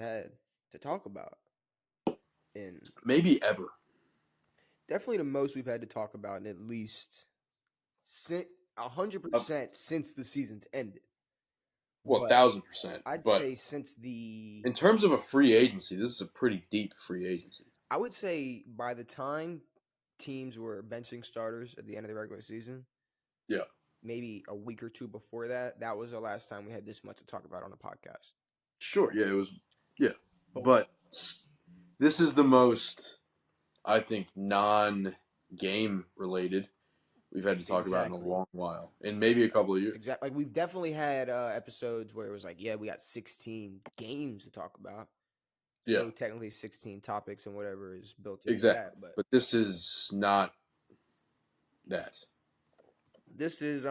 had to talk about, and Maybe ever. definitely the most we've had to talk about in at least 100% since the season's ended. Well, But 1,000%. I'd But say since the in terms of a free agency, this is a pretty deep free agency. I would say by the time teams were benching starters at the end of the regular season, Yeah. maybe a week or two before that, that was the last time we had this much to talk about on the podcast. Sure. Yeah, it was. Yeah. But this is the most, I think, non-game related we've had to talk about in a long while. In maybe a couple of years. Exactly. Like we've definitely had episodes where it was like, yeah, we got 16 games to talk about. Yeah. So technically 16 topics and whatever is built into Exactly. that. But this is not that. This is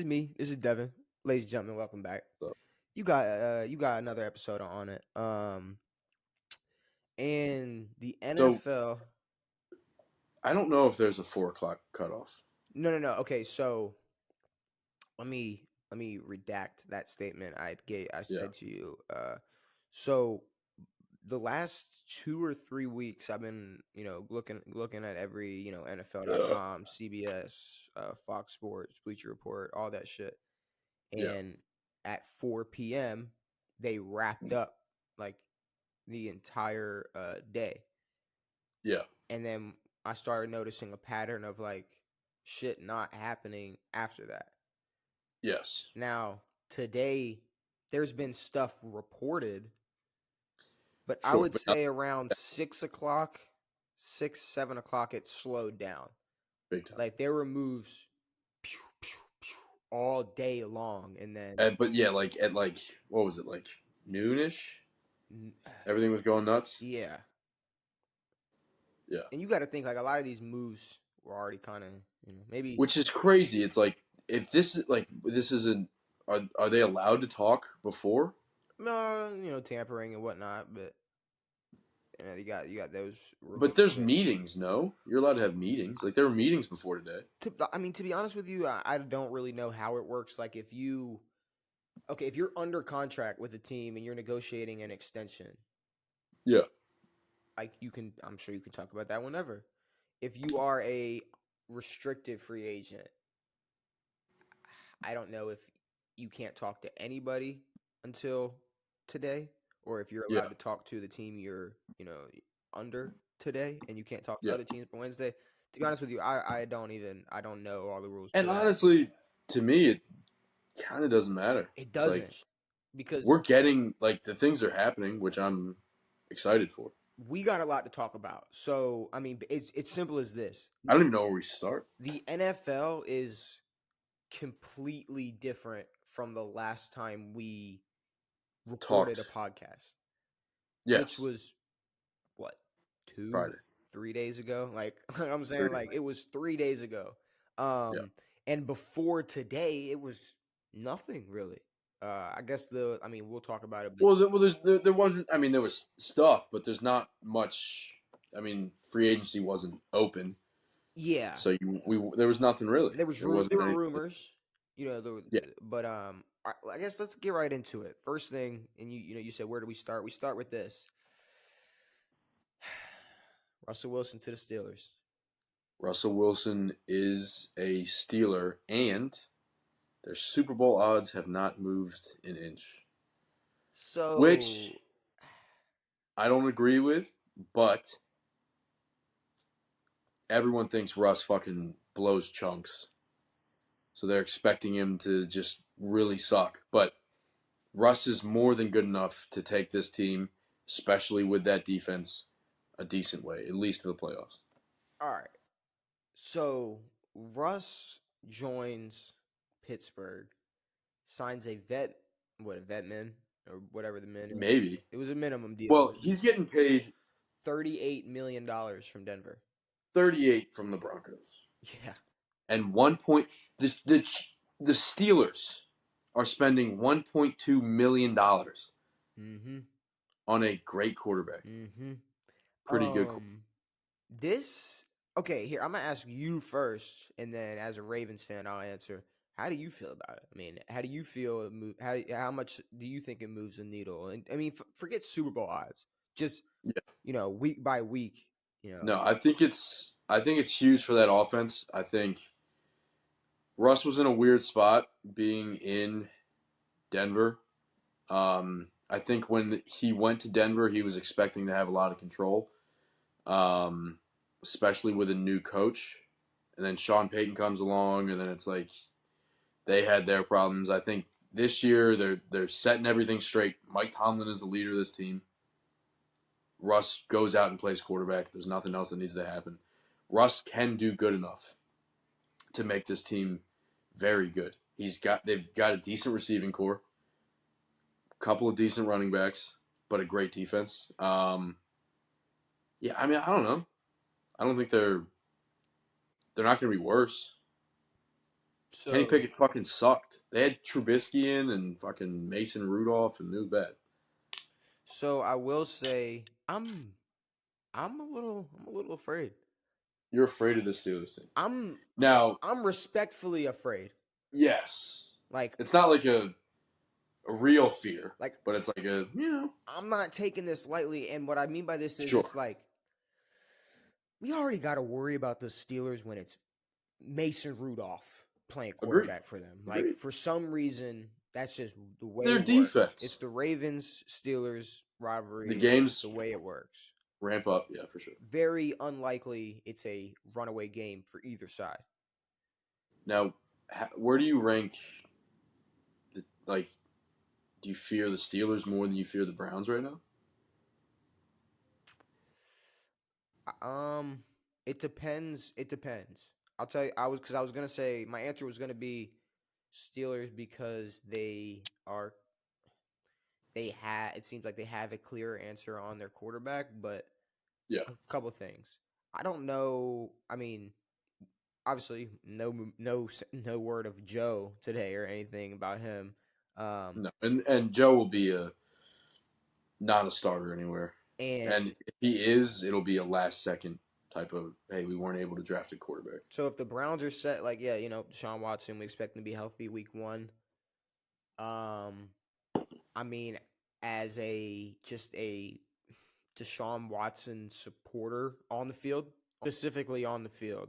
me. This is Devin. Ladies and gentlemen, welcome back. So. You got another episode on it. And the NFL. So, I don't know if there's a 4:00 cutoff. No. Okay, so let me redact that statement I said to you. So the last 2 or 3 weeks, I've been looking at every NFL.com, CBS, Fox Sports, Bleacher Report, all that shit, and at 4 p.m. they wrapped up like the entire day. Yeah. And then I started noticing a pattern of like shit not happening after that. Yes. Now, today there's been stuff reported, but sure, I would say around 6 o'clock, 6, 7 o'clock, it slowed down. Big time. Like there were moves all day long, and then but yeah, like at like what was it, like noonish? Everything was going nuts. Yeah. Yeah. And you got to think like a lot of these moves were already kind of maybe, which is crazy. It's like if this isn't. Are they allowed to talk before? No, tampering and whatnot, but you got those. But there's meetings. No, you're allowed to have meetings. Like there were meetings before today. To be honest with you, I don't really know how it works. Like if you're under contract with a team and you're negotiating an extension, yeah, like I'm sure you can talk about that whenever. If you are a restricted free agent, I don't know if you can't talk to anybody until today, or if you're allowed to talk to the team you're under today, and you can't talk to other teams for Wednesday. To be honest with you, I don't know all the rules. And honestly, to me, it kind of doesn't matter. It doesn't, like, because we're getting like the things are happening, which I'm excited for. We got a lot to talk about. So I mean, it's simple as this. I don't even know where we start. The NFL is completely different from the last time we recorded a podcast. Yes. Which was what? Friday. 3 days ago? Like I'm saying, like it was 3 days ago. And before today, it was nothing really. I guess we'll talk about it. There wasn't. I mean, there was stuff, but there's not much. I mean, free agency wasn't open. Yeah. So there was nothing really. There were rumors, But I guess let's get right into it. First thing, and you said, where do we start? We start with this. Russell Wilson to the Steelers. Russell Wilson is a Steeler, and their Super Bowl odds have not moved an inch. Which I don't agree with, but everyone thinks Russ fucking blows chunks. So they're expecting him to just really suck. But Russ is more than good enough to take this team, especially with that defense, a decent way, at least to the playoffs. All right. So Russ joins Pittsburgh, signs a vetman or whatever the min. Maybe. It was a minimum deal. Well, he's getting paid $38 million from Denver. 38 from the Broncos. Yeah. And the Steelers are spending $1.2 million on a great quarterback. Pretty good. Okay, here, I'm going to ask you first, and then as a Ravens fan, I'll answer. How do you feel about it? I mean, how do you feel it move? How much do you think it moves the needle? And I mean, forget Super Bowl odds. Just Yeah. week by week. No, I think it's huge for that offense. I think Russ was in a weird spot being in Denver. I think when he went to Denver, he was expecting to have a lot of control, um, especially with a new coach. And then Sean Payton comes along, and then it's like they had their problems. I think this year they're setting everything straight. Mike Tomlin is the leader of this team. Russ goes out and plays quarterback. There's nothing else that needs to happen. Russ can do good enough to make this team very good. They've got a decent receiving core, a couple of decent running backs, but a great defense. Yeah, I mean, I don't know. I don't think they're not going to be worse. Kenny So Pickett fucking sucked. They had Trubisky in and fucking Mason Rudolph, and it was bad. So I will say I'm a little afraid. You're afraid of the Steelers team. I'm Now, I'm respectfully afraid. yes, Like it's not like a real fear, like but it's like a I'm not taking this lightly, and what I mean by this is sure. it's like we already got to worry about the Steelers when it's Mason Rudolph playing Agreed. quarterback for them. Agreed. Like for some reason, that's just the way Their it defense. works. It's the Ravens Steelers rivalry. The games It's the way it works. Ramp up, yeah, for sure. Very unlikely it's a runaway game for either side. Now, where do you rank? Do you fear the Steelers more than you fear the Browns right now? It depends. It depends. I'll tell you. I was gonna say my answer was gonna be Steelers because it seems like they have a clear answer on their quarterback, but yeah, a couple things. I don't know. I mean, obviously, no word of Joe today or anything about him. No, and Joe will be not a starter anywhere. And if he is, it'll be a last second type of, hey, we weren't able to draft a quarterback. So if the Browns are set, like, yeah, Deshaun Watson, we expect him to be healthy week 1. I mean, as just a Deshaun Watson supporter on the field, specifically on the field,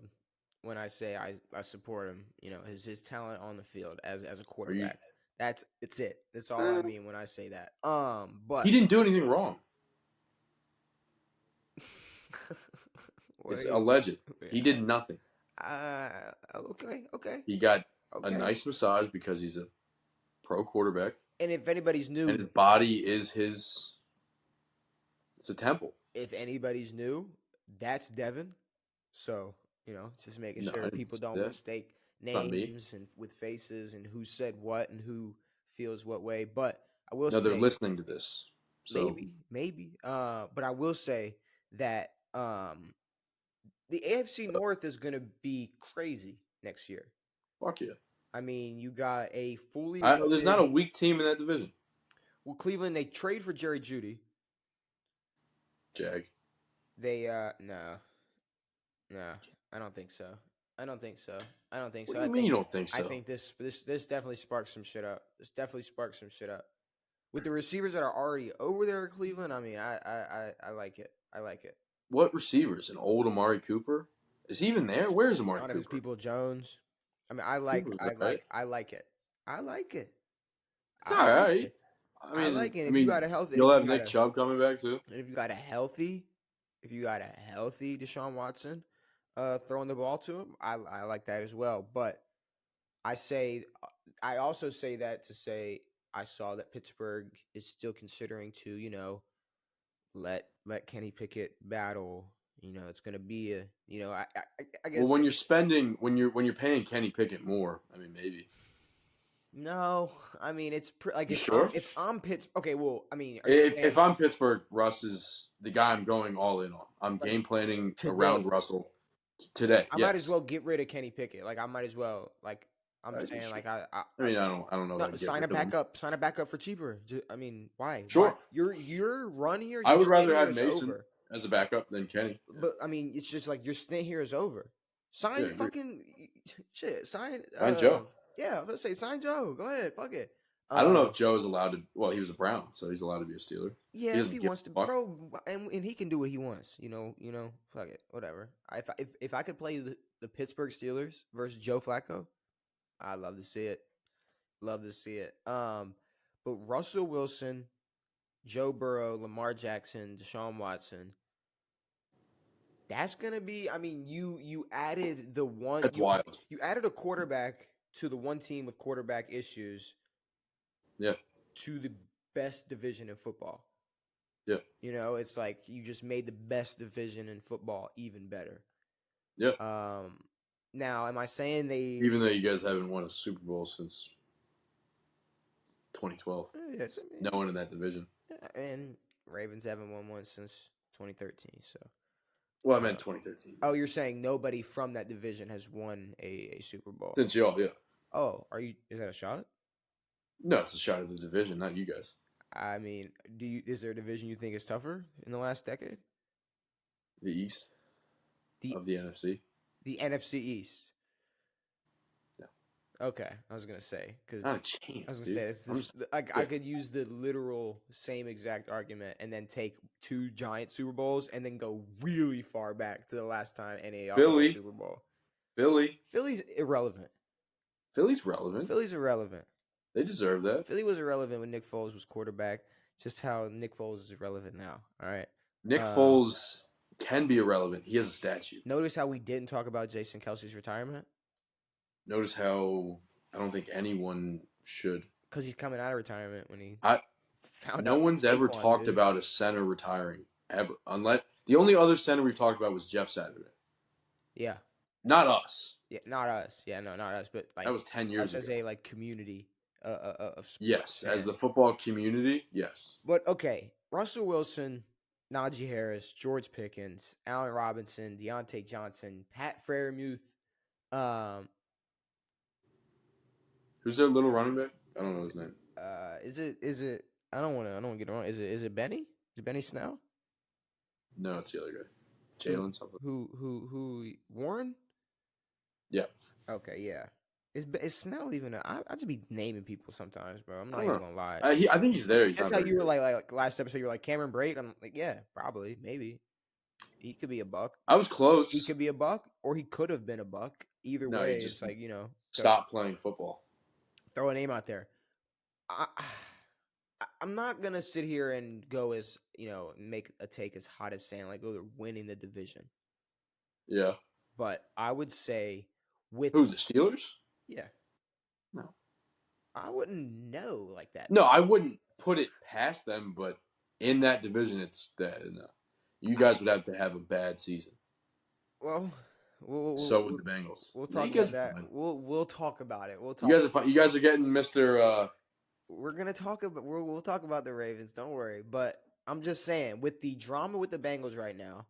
when I say I support him, his talent on the field as a quarterback. It's it. That's all I mean when I say that. But he didn't do anything wrong. It's alleged. He did nothing. Okay. He got a nice massage because he's a pro quarterback. And if anybody's new, and his body is it's a temple. If anybody's new, that's Devan. So, just making sure people don't mistake names and with faces and who said what and who feels what way. But I will say, they're listening to this. So maybe. But I will say that the AFC North is going to be crazy next year. Fuck yeah. I mean, you got a fully. There's not a weak team in that division. Well, Cleveland, they trade for Jerry Jeudy. Jag. They no, I don't think so. I don't think so. What do you mean you don't think so? I think this definitely sparks some shit up. This definitely sparks some shit up. With the receivers that are already over there in Cleveland, I mean, I like it. I like it. What receivers? An old Amari Cooper? Is he even there? Where is Amari Cooper? His people Jones. I mean, I like it. I like it. It's all right. I mean, if you got a healthy, you'll have Nick Chubb coming back too. And if you got a healthy Deshaun Watson throwing the ball to him, I like that as well. But I also say that to say I saw that Pittsburgh is still considering to, let Kenny Pickett battle. It's going to be I guess. Well, when you're paying Kenny Pickett more, I mean, maybe. No, I mean it's like if I'm Pittsburgh. Okay, well, I mean, if I'm Pittsburgh, Russ is the guy I'm going all in on. I'm game planning around Russell today. I might as well get rid of Kenny Pickett. Like I might as well. Like I'm saying, like I don't know. Sign it back up. Sign it back up for cheaper. I mean, why? Sure. Why? Your run here. I would rather have Mason as a backup than Kenny. But I mean, it's just like your stint here is over. Sign fucking shit. Sign Joe. Yeah, let's say sign Joe. Go ahead, fuck it. I don't know if Joe is allowed to. Well, he was a Brown, so he's allowed to be a Steeler. Yeah, He if he doesn't give wants to, a fuck. bro, and he can do what he wants. Fuck it, whatever. If I could play the Pittsburgh Steelers versus Joe Flacco, I'd love to see it. Love to see it. But Russell Wilson, Joe Burrow, Lamar Jackson, Deshaun Watson. That's gonna be. I mean, you added the one. That's wild. You added a quarterback to the one team with quarterback issues. Yeah. To the best division in football. Yeah. It's like you just made the best division in football even better. Yeah. Now, am I saying they? Even though you guys haven't won a Super Bowl since 2012, Yes, no one in that division. And Ravens haven't won one since 2013. So. Well, I meant 2013. Oh, you're saying nobody from that division has won a Super Bowl since y'all, yeah. Oh, is that a shot? No, it's a shot at the division, not you guys. I mean, is there a division you think is tougher in the last decade? The East of the NFC. The NFC East. No. Okay, I was gonna say because not a chance. I was gonna say I could use the literal same exact argument and then take two giant Super Bowls and then go really far back to the last time any Super Bowl. Philly's irrelevant. Philly's relevant. Philly's irrelevant. They deserve that. Philly was irrelevant when Nick Foles was quarterback. Just how Nick Foles is irrelevant now. All right. Nick Foles can be irrelevant. He has a statue. Notice how we didn't talk about Jason Kelsey's retirement. Notice how I don't think anyone should. Because he's coming out of retirement when he found out. No one's ever talked about a center retiring ever, unless the only other center we've talked about was Jeff Saturday. Yeah. Not us. Yeah, not us. Yeah, no, not us. But like that was 10 years ago. As a community of sports. Yes, as the football community, yes. But okay, Russell Wilson, Najee Harris, George Pickens, Allen Robinson, Deontay Johnson, Pat Freiermuth. Who's their little running back? I don't know his name. Is it? I don't want to get it wrong. Is it Benny? Is it Benny Snell? No, it's the other guy. Jalen something. Who? Warren? Yeah. Okay, yeah. Is Snell even? I just be naming people sometimes, bro. I'm not even gonna lie. I think he's there. That's how you were like last episode. You were like Cameron Brate. I'm like, yeah, probably, maybe. He could be a buck. I was close. He could be a buck, or he could have been a buck. Either way, it's like stop playing football. Throw a name out there. I'm not gonna sit here and go as make a take as hot as saying like, oh, they're winning the division. Yeah. But I would say with who, the Steelers? Yeah. No. I wouldn't know like that. No, I wouldn't put it past them, but in that division, it's that. No. You guys would have to have a bad season. Well, so would the Bengals. We'll talk about that. We'll talk about it. You guys are getting Mr. We're gonna talk about. We'll talk about the Ravens. Don't worry. But I'm just saying, with the drama with the Bengals right now,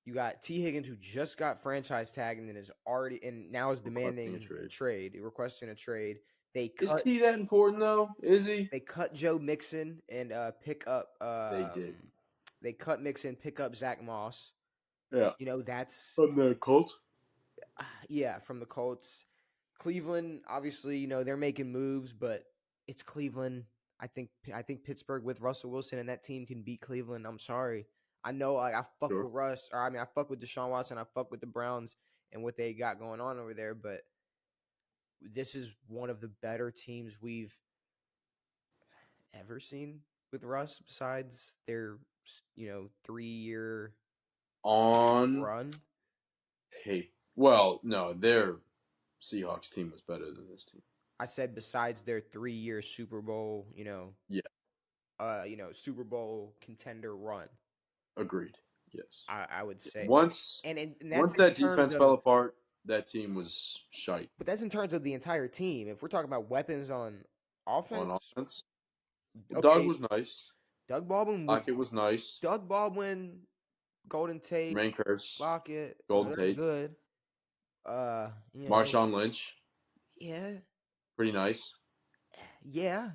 you got T. Higgins, who just got franchise tagged and is already now is demanding requesting a trade. Is T that important though? Is he? They cut Joe Mixon and pick up. They did. They cut Mixon, pick up Zach Moss. Yeah. That's from the Colts. Yeah, from the Colts. Cleveland, obviously, they're making moves, but it's Cleveland. I think Pittsburgh with Russell Wilson and that team can beat Cleveland. I'm sorry. I know I fuck with Russ, or I fuck with Deshaun Watson. I fuck with the Browns and what they got going on over there, but this is one of the better teams we've ever seen with Russ besides their 3-year run. Hey, well, no, their Seahawks team was better than this team. I said besides their 3-year Super Bowl, Super Bowl contender run. Agreed. Yes. I would say once that defense fell apart, that team was shite. But that's in terms of the entire team. If we're talking about weapons on offense, okay, Doug was nice. Doug Baldwin. Lockett was nice. Doug Baldwin, Golden Tate, Rankers, Lockett, Golden Tate, good. Marshawn Lynch. Yeah. Pretty nice. Yeah,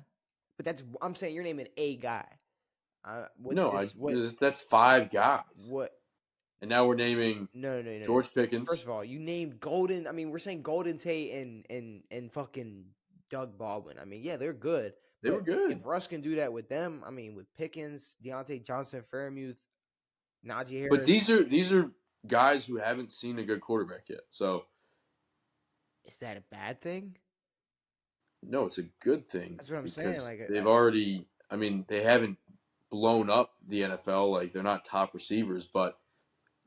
but I'm saying you're naming a guy. That's 5 guys. What? And now we're naming No. George First Pickens. of all, you named Golden. I mean, we're saying Golden Tate and fucking Doug Baldwin. I mean, yeah, they're good. They were But good. if Russ can do that with them, I mean, with Pickens, Deontay Johnson, Fairmuth, Najee But Harris, these are guys who haven't seen a good quarterback yet. So is that a bad thing? no, it's a good thing That's what I'm saying. because Like, they've already. I mean, they haven't blown up the NFL. Like they're not top receivers, but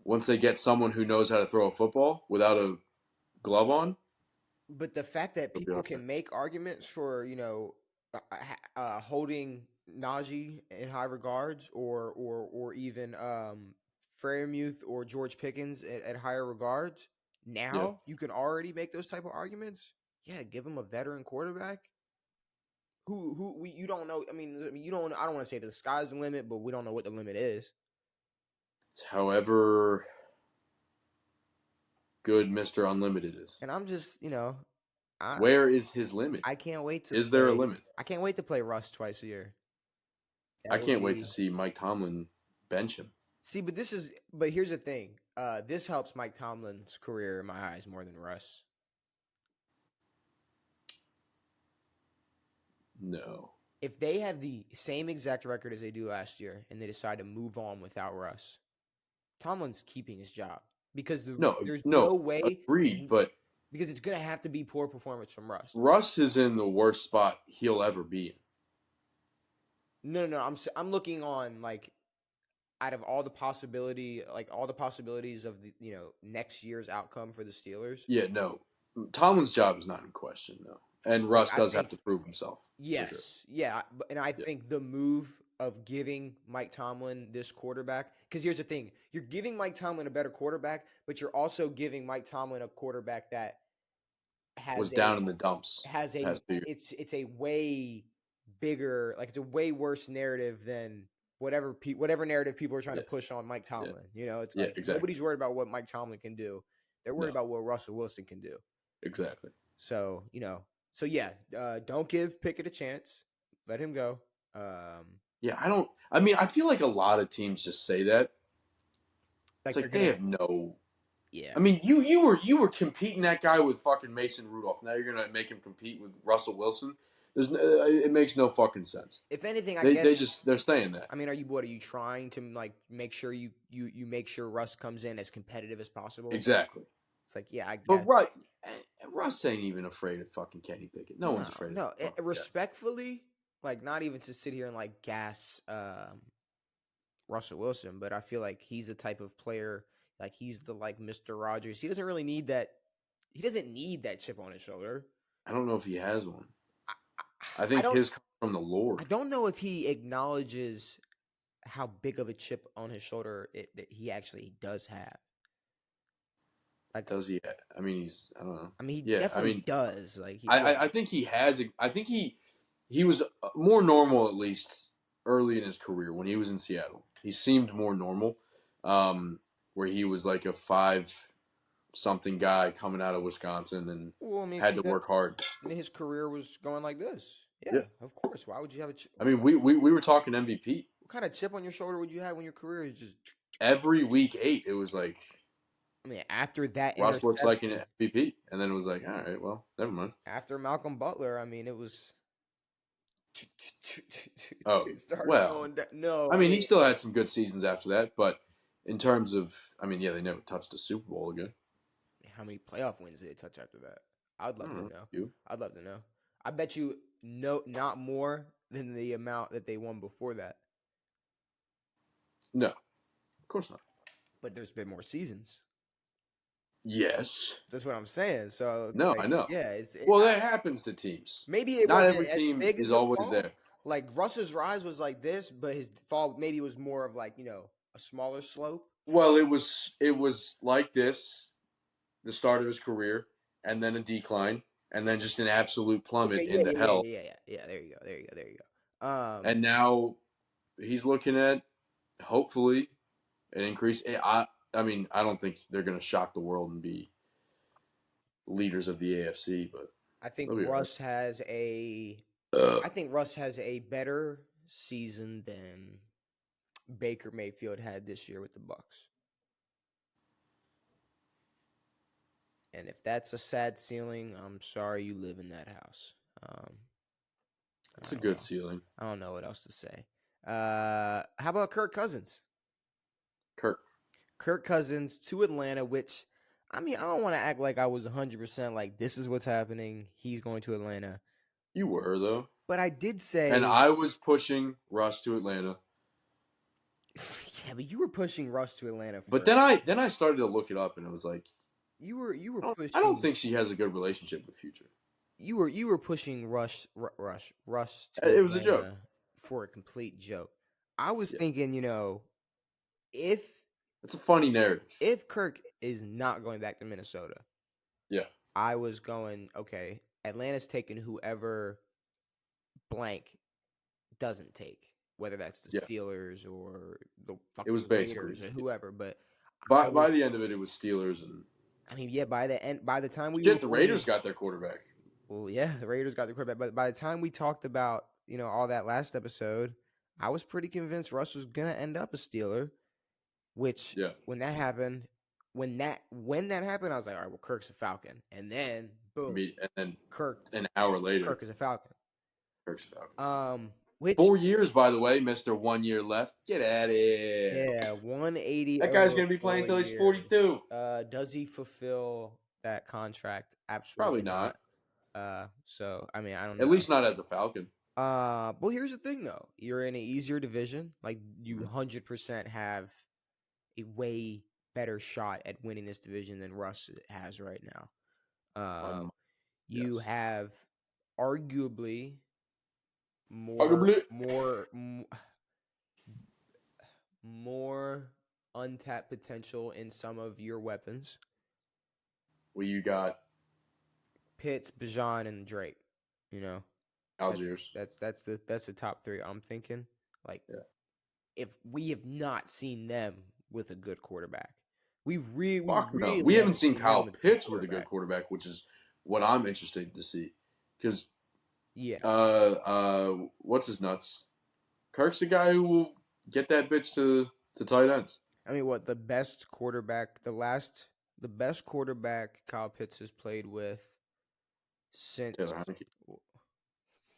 once they get someone who knows how to throw a football without a glove on, but the fact that they'll be people all right. can make arguments for holding Najee in high regards, or even Fairmuth or George Pickens at higher regards, Yeah, now you can already make those type of arguments. Yeah, give him a veteran quarterback you don't know. I mean, you don't. I don't want to say the sky's the limit, but we don't know what the limit is. it's however good Mister Unlimited is. And I'm just, I Where is his limit? I can't wait to Is there a play. limit? I can't wait to play Russ twice a year. I That would can't wait to be. see Mike Tomlin bench him. See, but here's the thing. This helps Mike Tomlin's career in my eyes more than Russ. No. If they have the same exact record as they do last year and they decide to move on without Russ, Tomlin's keeping his job because there's no way Agreed, but because it's gonna have to be poor performance from Russ. Russ is in the worst spot he'll ever be in. No. I'm looking on like out of all the possibilities of the next year's outcome for the Steelers. Yeah, no. Tomlin's job is not in question, no. And Like, Russ does have to prove himself. Yes, for sure. yeah, and I think the move of giving Mike Tomlin this quarterback, because here's the thing: you're giving Mike Tomlin a better quarterback, but you're also giving Mike Tomlin a quarterback that Was has down in the dumps. it's a way bigger, like it's a way worse narrative than whatever narrative people are trying to push on Mike Tomlin. It's like exactly. Nobody's worried about what Mike Tomlin can do; they're worried about what Russell Wilson can do. Exactly. So don't give Pickett a chance. Let him go. Yeah, I feel like a lot of teams just say that. It's like they have no. Yeah. I mean, you were competing that guy with fucking Mason Rudolph. Now you're gonna make him compete with Russell Wilson. It makes no fucking sense. If anything, I guess they're saying that. I mean, are you trying to like make sure you make sure Russ comes in as competitive as possible? Exactly. It's like, yeah, I guess. But Russ ain't even afraid of fucking Kenny Pickett. No one's afraid of him. Respectfully, like not even to sit here and like gas Russell Wilson, but I feel like he's the type of player, like he's the like Mr. Rogers. He doesn't really need that. He doesn't need that chip on his shoulder. I don't know if he has one. I think his comes from the Lord. I don't know if he acknowledges how big of a chip on his shoulder that he actually does have. Like, does he? I mean, I don't know. I mean, he definitely does. Like, I think he has. I think he was more normal, at least early in his career when he was in Seattle. He seemed more normal, where he was like a 5-something guy coming out of Wisconsin and had to work hard. I mean, his career was going like this. Yeah, of course. Why would you have a chip? I mean, we were talking MVP. What kind of chip on your shoulder would you have when your career is just every week 8? It was like. I mean, after that, Russ looks like an MVP, and then it was like, all right, well, never mind. After Malcolm Butler, I mean, it was. Oh, well, no. I mean, he still had some good seasons after that, but in terms of, I mean, yeah, they never touched a Super Bowl again. How many playoff wins did they touch after that? I'd love to know. I'd love to know. I bet you not more than the amount that they won before that. No, of course not. But there's been more seasons. Yes, that's what I'm saying. So no, I know. Yeah, that happens to teams. Maybe not every team is always fall. there. Like Russ's rise was like this, but his fall maybe was more of like a smaller slope. Well, it was like this, the start of his career, and then a decline, and then just an absolute plummet into hell. Yeah. There you go. And now he's looking at hopefully an increase. I mean, I don't think they're going to shock the world and be leaders of the AFC, but I think Russ has a better season than Baker Mayfield had this year with the Bucs. And if that's a sad ceiling, I'm sorry you live in that house. It's I a don't good know. ceiling. I don't know what else to say. How about Kirk Cousins? Kirk. Kirk Cousins to Atlanta, which, I mean, I don't want to act like I was 100% like this is what's happening. He's going to Atlanta. You were, though. But I did And say, I was pushing Russ to Atlanta. yeah, but you were pushing Russ to Atlanta But for then I started to look it up, and it was like, you were I don't pushing think she has a good relationship with Future. you were pushing Russ to It was a joke. Atlanta for a complete joke. I was Yeah. thinking, if It's a funny narrative. if Kirk is not going back to Minnesota, Yeah. I was going, okay, Atlanta's taking whoever blank doesn't take, whether that's the Yeah. Steelers or the It was fucking basically Raiders or whoever. But I by was, the end of it was Steelers and I mean, yeah, by the time we shit. The Raiders recorded, got their quarterback. well, yeah, the Raiders got the quarterback. But by the time we talked about, all that last episode, I was pretty convinced Russ was gonna end up a Steeler. Which, Yeah. when that happened, when that happened, I was like, all right, well, Kirk's a Falcon, and then boom, And then Kirk an hour later, Kirk is a Falcon. Kirk's a Falcon. Which 4 years, by the way, Mister 1 year left. Get at it. yeah, 180. That guy's over gonna be playing 4 until he's years. 42. Does he fulfill that contract? Probably Absolutely not. So I mean, I don't know. At least not as a Falcon. Well, here's the thing though. You're in an easier division. Like you 100% have a way better shot at winning this division than Russ has right now. You Yes. have arguably Arguably. more untapped potential in some of your weapons. Well, you got Pitts, Bijan, and Drake. Algiers. That's the top three. I'm thinking like, yeah. If we have not seen them with a good quarterback, we haven't seen Kyle Pitts with a good quarterback, which is what I'm interested to see. Because what's his nuts? Kirk's the guy who will get that bitch to tight ends. I mean, what the best quarterback Kyle Pitts has played with since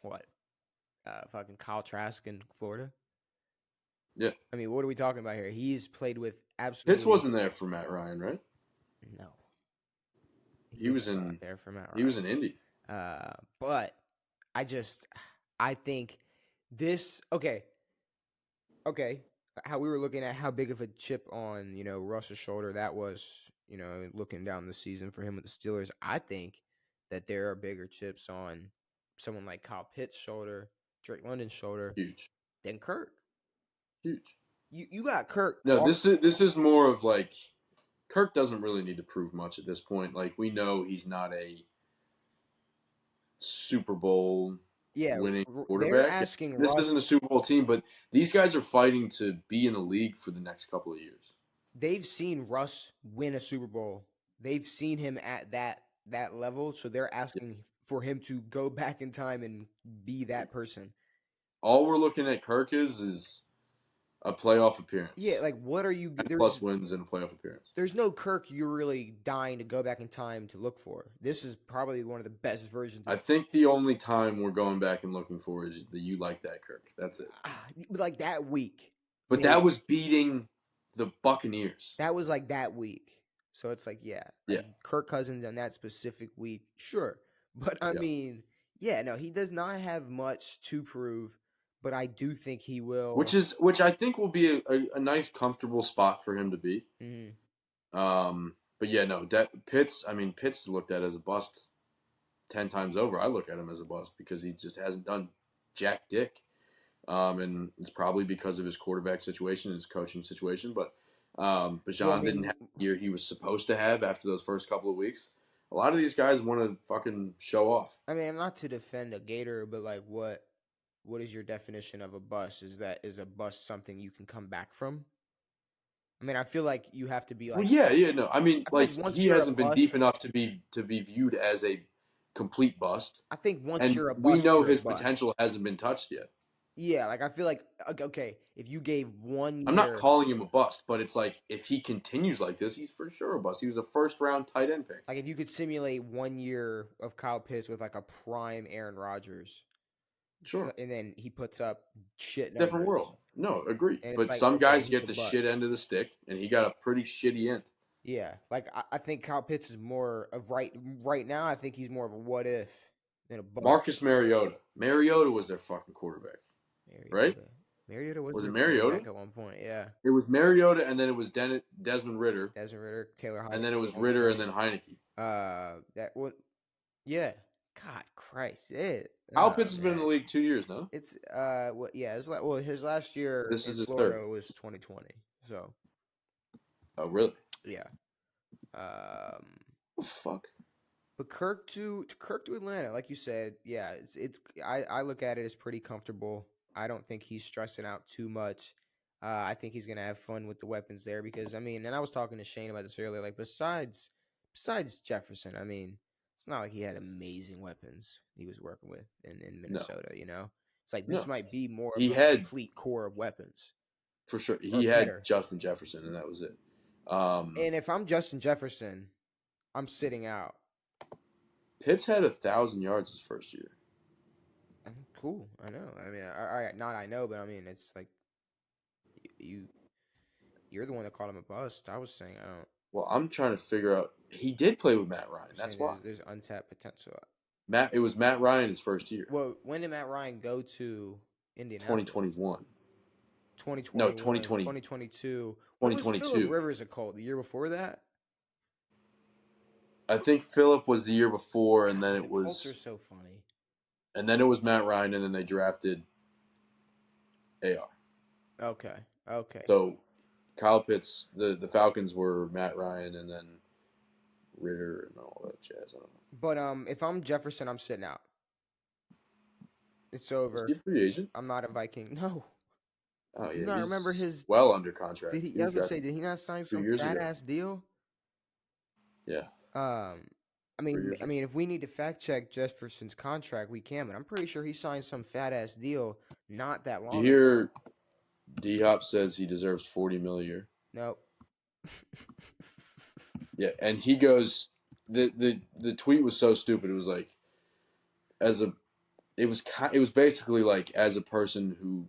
what? Fucking Kyle Trask in Florida. Yeah. I mean, what are we talking about here? He's played with absolutely. Pitts wasn't there for Matt Ryan, right? No. He was in there for Matt Ryan. He was in Indy. But I think this okay. How we were looking at how big of a chip on, Russ's shoulder that was, looking down the season for him with the Steelers. I think that there are bigger chips on someone like Kyle Pitts' shoulder, Drake London's shoulder, than Kirk. Huge. You got Kirk. No, this is more of like Kirk doesn't really need to prove much at this point. Like we know he's not a Super Bowl winning quarterback. This isn't a Super Bowl team, but these guys are fighting to be in the league for the next couple of years. They've seen Russ win a Super Bowl. They've seen him at that level, so they're asking for him to go back in time and be that person. All we're looking at Kirk is a playoff appearance. Yeah, like what are you? Plus wins in a playoff appearance. There's no Kirk you're really dying to go back in time to look for. This is probably one of the best versions. I think the only time we're going back and looking for is that you like that Kirk. That's it. Like that week. But maybe. That was beating the Buccaneers. That was like that week. So it's like, like Kirk Cousins on that specific week, sure. But I mean, no, he does not have much to prove. But I do think he will. Which I think will be a nice, comfortable spot for him to be. Mm-hmm. But yeah, no, Pitts is looked at as a bust 10 times over. I look at him as a bust because he just hasn't done jack dick. And it's probably because of his quarterback situation, his coaching situation. But Bijan didn't have the year he was supposed to have after those first couple of weeks. A lot of these guys want to fucking show off. I mean, not to defend a Gator, but like what is your definition of a bust? Is a bust something you can come back from? I mean, I feel like you have to be like. Well, no. I mean, like he hasn't been deep enough to be viewed as a complete bust. I think once and you're a bust, we know his potential hasn't been touched yet. Yeah, like I feel like okay, if you gave 1 I'm not year, calling him a bust, but it's like if he continues like this, he's for sure a bust. He was a first round tight end pick. like if you could simulate 1 year of Kyle Pitts with like a prime Aaron Rodgers, Sure. and then he puts up shit Different numbers, world. No, agree. and it's But like some okay, guys he's get a the bust. shit end of the stick, and he got a pretty shitty end. Yeah, like I think Kyle Pitts is more of right now. I think he's more of a what if than a bust. Marcus Mariota. Mariota was their fucking quarterback, right? Mariota, Mariota was Was it their Mariota? quarterback at one point. Yeah, It was Mariota, and then it was Desmond Ritter, Desmond Ritter, Taylor and then it Heineke was at one Ritter, and point. then Heineke. That what? Yeah. God Christ, it. Kyle Oh Pitts has been in man, the league 2 years now. it's what? Yeah, it's like well, his last year This in is his third. Florida was 2020. So Oh, really? yeah. Um, What the fuck? but Kirk to Atlanta, like you said, yeah, I look at it as pretty comfortable. I don't think he's stressing out too much. I think he's gonna have fun with the weapons there because I mean, and I was talking to Shane about this earlier. Like besides Jefferson, I mean, it's not like he had amazing weapons he was working with in No, Minnesota. You know, it's like this no. might be more of He a had, complete core of weapons for sure, or he had better. Justin Jefferson, and that was it. And if I'm Justin Jefferson, I'm sitting out. Pitts had 1,000 yards his first year. Cool. I know. I mean, all right. Not I know, but I mean, it's like you. You're the one that called him a bust. I was saying I don't. Well, I'm trying to figure out. He did play with Matt Ryan. I'm saying That's why. there's untapped potential. It was Matt Ryan his first year. Well, when did Matt Ryan go to Indianapolis? 2021. No, 2021, 2020. 2022. When was Phillip 2022. Rivers a Colt? The year before that? I think Phillip was the year before, and then God, it the Colts was, are so funny. and then it was Matt Ryan, and then they drafted AR. Okay. Okay. So Kyle Pitts, the Falcons were Matt Ryan, and then Ritter and all that jazz. I don't know. But if I'm Jefferson, I'm sitting out. It's Is over. he a free agent? I'm not a Viking. No. Oh Do you yeah, not remember he's his? well under contract. Did he? He I was was gonna say, drafted did he not sign 2 some years fat ago. ass deal? Yeah, Um, 3 years I ago. mean, if we need to fact check Jefferson's contract, we can. But I'm pretty sure he signed some fat ass deal not that Do you long ago. hear D Hop says he deserves 40 mil a year? Nope. Yeah, and he goes. The tweet was so stupid. It was like, as a, it was basically like, as a person who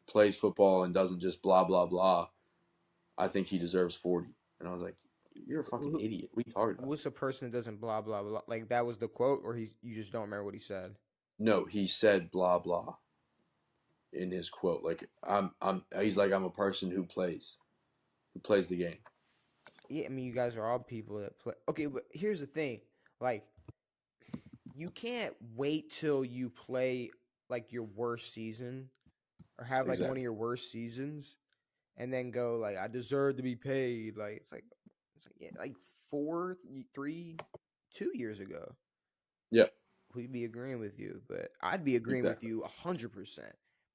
plays football and doesn't just blah blah blah, I think he deserves 40. And I was like, you're a fucking idiot. What are you talking about? What's a person that doesn't blah blah blah? Like that was the quote, or you just don't remember what he said? No, he said blah blah in his quote. Like he's like, I'm a person who plays the game. Yeah, I mean, you guys are all people that play. Okay, but here's the thing: like, you can't wait till you play like your worst season or have like one of Exactly. your worst seasons and then go like I deserve to be paid. Like it's like yeah, like 2 years ago. Yep. We'd be agreeing with you, but I'd be agreeing with Exactly. you 100%.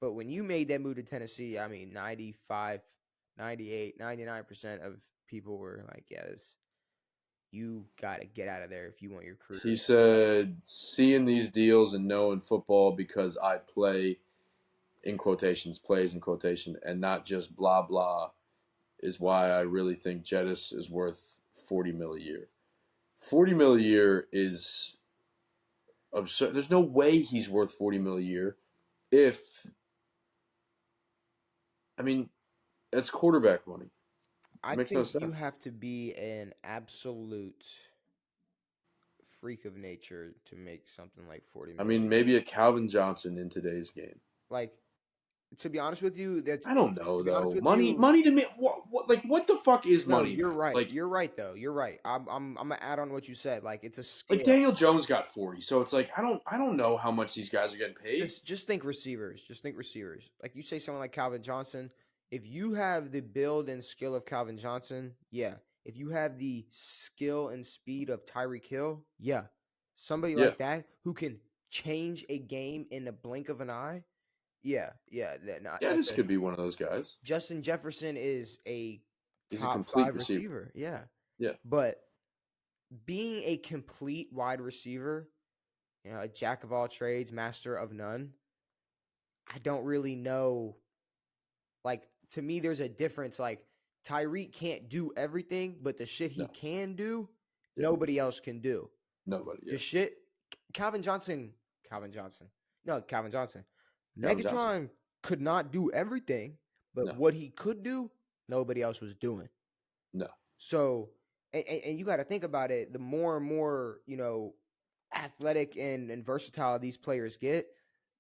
But when you made that move to Tennessee, I mean 95, 98, 99% of people were like, yeah, you got to get out of there if you want your career. He said, seeing these deals and knowing football because I play in quotations, plays in quotation, and not just blah blah, is why I really think Jettis is worth 40 mil a year. 40 mil a year is absurd. There's no way he's worth 40 mil a year if, I mean, that's quarterback money. I It makes no think you sense. have to be an absolute freak of nature to make something like 40 I million. mean, maybe a Calvin Johnson in today's game. Like, to be honest with you, I don't know to be honest though. with Money, you, money to me. What the fuck is no, money you're now? right. You're right though. You're right. I'm gonna add on what you said. Like it's a Like scale. Daniel Jones got 40, so it's like I don't know how much these guys are getting paid. Just think receivers. Just think receivers. Like you say someone like Calvin Johnson, if you have the build and skill of Calvin Johnson, yeah. If you have the skill and speed of Tyreek Hill, yeah. Somebody Yeah, like that who can change a game in the blink of an eye, yeah, yeah. yeah, this could be one of those guys. Justin Jefferson is a He's a top complete five receiver. receiver, yeah. Yeah, But being a complete wide receiver, a jack of all trades, master of none, I don't really know. Like, to me, there's a difference. Like, Tyreek can't do everything, but the shit he No. can do, Yeah. nobody else can do. Nobody. The Yeah. shit, Calvin Johnson, Calvin Johnson. No, Calvin Johnson. Calvin Johnson. Megatron could not do everything, but No. what he could do, nobody else was doing. No. So, and you got to think about it. The more and more, athletic and versatile these players get,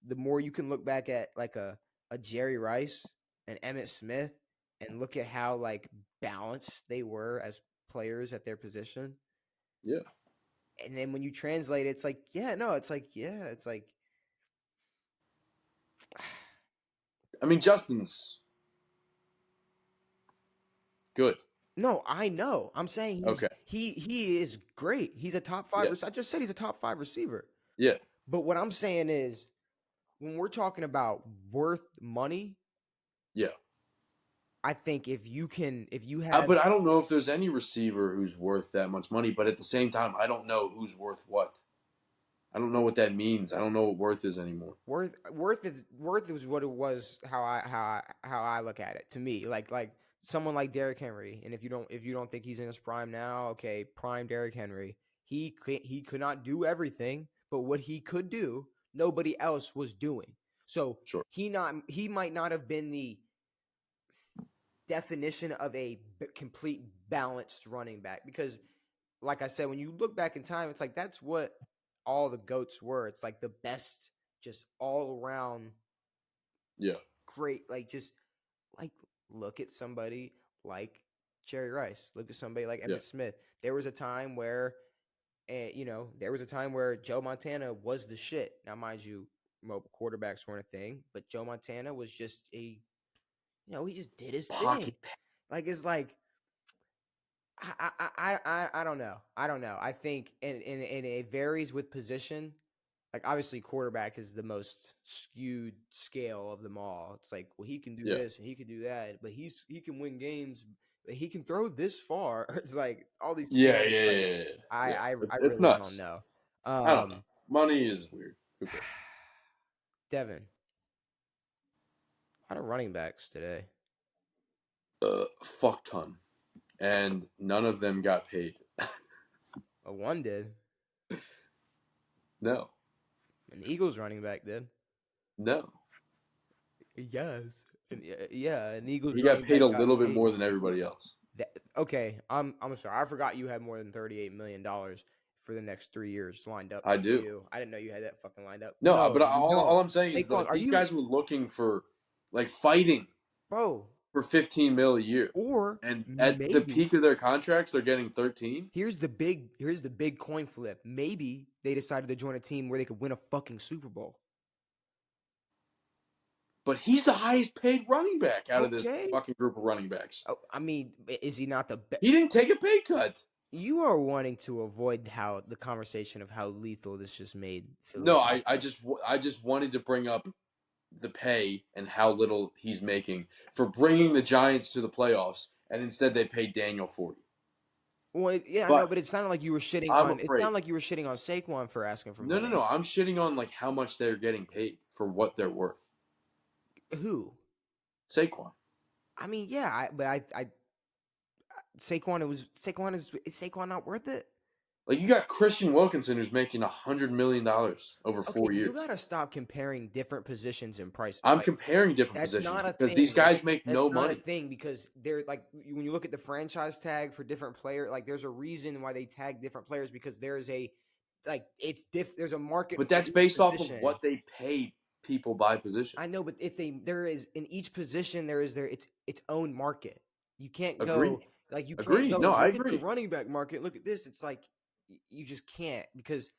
the more you can look back at like a Jerry Rice and Emmitt Smith and look at how like balanced they were as players at their position. Yeah. And then when you translate it, it's like, it's like I mean, Justin's good. no, I know. I'm saying Okay. he is great. He's a top 5 Yeah. receiver. I just said he's a top 5 receiver. Yeah. But what I'm saying is when we're talking about worth money, Yeah. I think if you have But I don't know if there's any receiver who's worth that much money. But at the same time, I don't know who's worth what. I don't know what that means. I don't know what worth is anymore. worth is what it was how I look at it. To me, like someone like Derrick Henry, and if you don't think he's in his prime now, okay, prime Derrick Henry. He could not do everything, but what he could do, nobody else was doing. So Sure. he might not have been the definition of a complete balanced running back because, like I said, when you look back in time, it's like that's what all the GOATs were. It's like the best, just all around. Yeah. Great. Like, just like look at somebody like Jerry Rice. Look at somebody like Emmitt Smith. There was a time where, Joe Montana was the shit. Now, mind you, mobile quarterbacks weren't a thing, but Joe Montana was just he just did his thing. Like, it's like, I don't know. I don't know. I think and it varies with position. Like, obviously quarterback is the most skewed scale of them all. It's like, well, he can do this and he can do that, but he can win games, but he can throw this far. It's like all these things. Yeah. I It's really nuts. don't know. I don't know. Money is weird. Okay. Devin, a lot of running backs today. Fuck ton. And none of them got paid. One did. No. An Eagles running back did. No. Yes. An Eagles. He got paid a little bit more than everybody else. Okay, I'm sorry. I forgot you had more than $38 million for the next 3 years lined up. I do. I didn't know you had that fucking lined up. No, but all I'm saying is that these guys were looking for, like, fighting, bro, for $15 million a year. And at the peak of their contracts, they're getting 13. Here's the big coin flip. Maybe they decided to join a team where they could win a fucking Super Bowl. But he's the highest paid running back out of this fucking group of running backs. Oh, I mean, is he not the best? He didn't take a pay cut. You are wanting to avoid the conversation of how lethal this just made. No, I just wanted to bring up the pay and how little he's making for bringing the Giants to the playoffs, and instead they paid Daniel $40. Well, yeah, I know, but it sounded like you were shitting on. It sounded like you were shitting on Saquon for asking for money. No. I'm shitting on like how much they're getting paid for what they're worth. Who? Saquon. I mean, yeah, Saquon. Is Saquon not worth it? Like, you got Christian Wilkinson who's making $100 million over 4 years. You gotta stop comparing different positions in price. I'm comparing different positions because these guys make no money. That's not a thing because they're like, when you look at the franchise tag for different players, like there's a reason why they tag different players because there's a there's a market. But that's based off of what they pay people by position. I know, but there is in each position there is its own market. You can't go like you can't go. No, I agree. At the running back market. Look at this. It's like you just can't because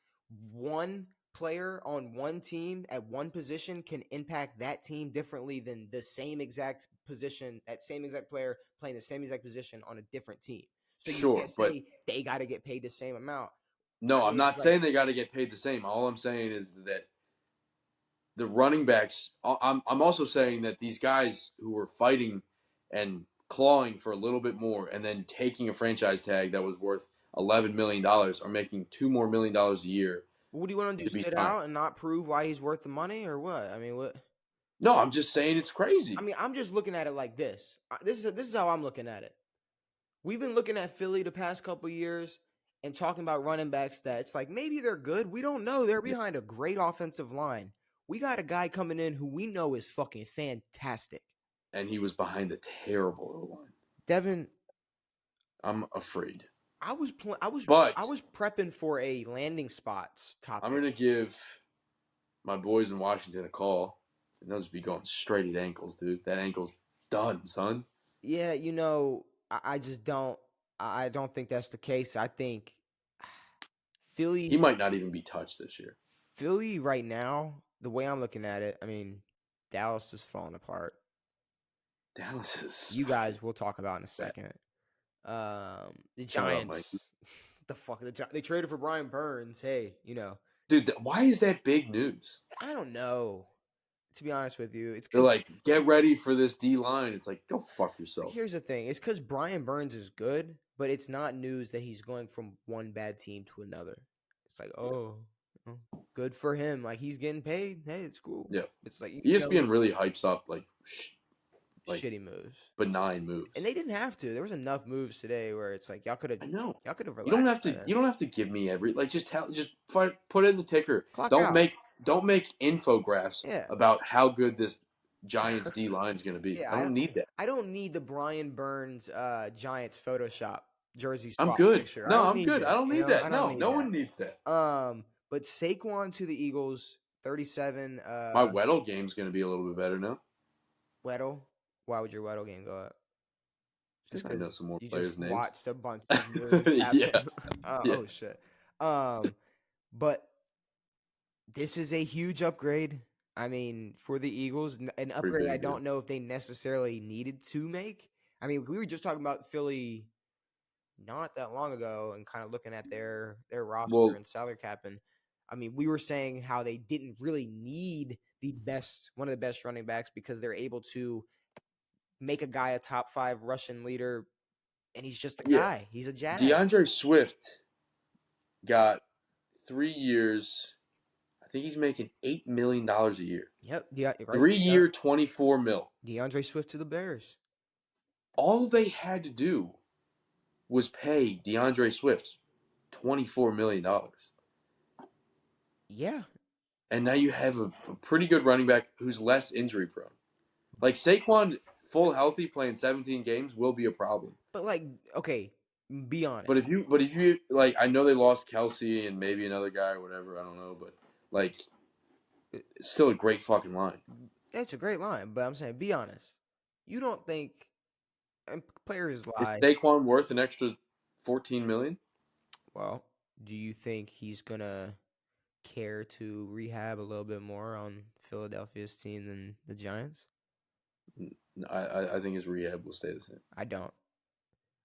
one player on one team at one position can impact that team differently than the same exact position, that same exact player playing the same exact position on a different team. So you can't say they got to get paid the same amount. No, I'm not saying they got to get paid the same. All I'm saying is that the running backs, I'm also saying that these guys who were fighting and clawing for a little bit more and then taking a franchise tag that was worth $11 million are making $2 more million a year. What do you want to do? Sit out and not prove why he's worth the money, or what? I mean, what? No, I'm just saying it's crazy. I mean, I'm just looking at it like this. This is how I'm looking at it. We've been looking at Philly the past couple years and talking about running backs that it's like maybe they're good. We don't know. They're Yeah. behind a great offensive line. We got a guy coming in who we know is fucking fantastic. And he was behind a terrible O-line. Devin, I'm afraid. I was But prepping for a landing spots I'm topic. going to give my boys in Washington a call. And they'll just be going straight at ankles, dude. That ankle's done, son. Yeah, I just don't. I don't think that's the case. I think He Philly, might not even be touched this year. Philly right now, the way I'm looking at it, I mean, Dallas is falling apart. Dallas is. You guys, we'll talk about in a second. The Giants, the fuck, they traded for Brian Burns. Hey, Dude, why is that big news? I don't know. To be honest with you, They're like, get ready for this D line. It's like, go fuck yourself. Here's the thing: it's because Brian Burns is good, but it's not news that he's going from one bad team to another. It's like, good for him. Like he's getting paid. Hey, it's cool. Yeah, it's like ESPN really hypes up like shitty moves, benign moves, and they didn't have to. There was enough moves today where it's like y'all could have. I know. Y'all could have. You don't have to. You don't have to give me every just put it in the ticker. Clock don't out. make infographics about how good this Giants D line is going to be. Yeah, I don't need that. I don't need the Brian Burns Giants Photoshop jersey swap I'm good. picture. No, I'm good. That. I don't need that. No one needs that. But Saquon to the Eagles, 37. My Weddle game's going to be a little bit better now. Weddle? Why would your Weddle game go up? Just I know some more players' names. Watched a bunch of moves yeah. Oh shit. But this is a huge upgrade. I mean, for the Eagles, an upgrade I don't know if they necessarily needed to make. I mean, we were just talking about Philly not that long ago and kind of looking at their roster and salary cap, and I mean, we were saying how they didn't really need one of the best running backs because they're able to make a guy a top 5 Russian leader, and he's just a guy. He's a jazz. DeAndre Swift got 3 years. I think he's making $8 million a year. Yep. 3-year, $24 million. DeAndre Swift to the Bears. All they had to do was pay DeAndre Swift $24 million. Yeah. And now you have a pretty good running back who's less injury prone. Like Saquon, full healthy, playing 17 games will be a problem. But okay, be honest. But if you I know they lost Kelsey and maybe another guy or whatever, I don't know, but it's still a great fucking line. It's a great line, but I'm saying, be honest. You don't think, and players lie. Is Saquon worth an extra $14 million? Well, do you think he's gonna care to rehab a little bit more on Philadelphia's team than the Giants? I think his rehab will stay the same. I don't.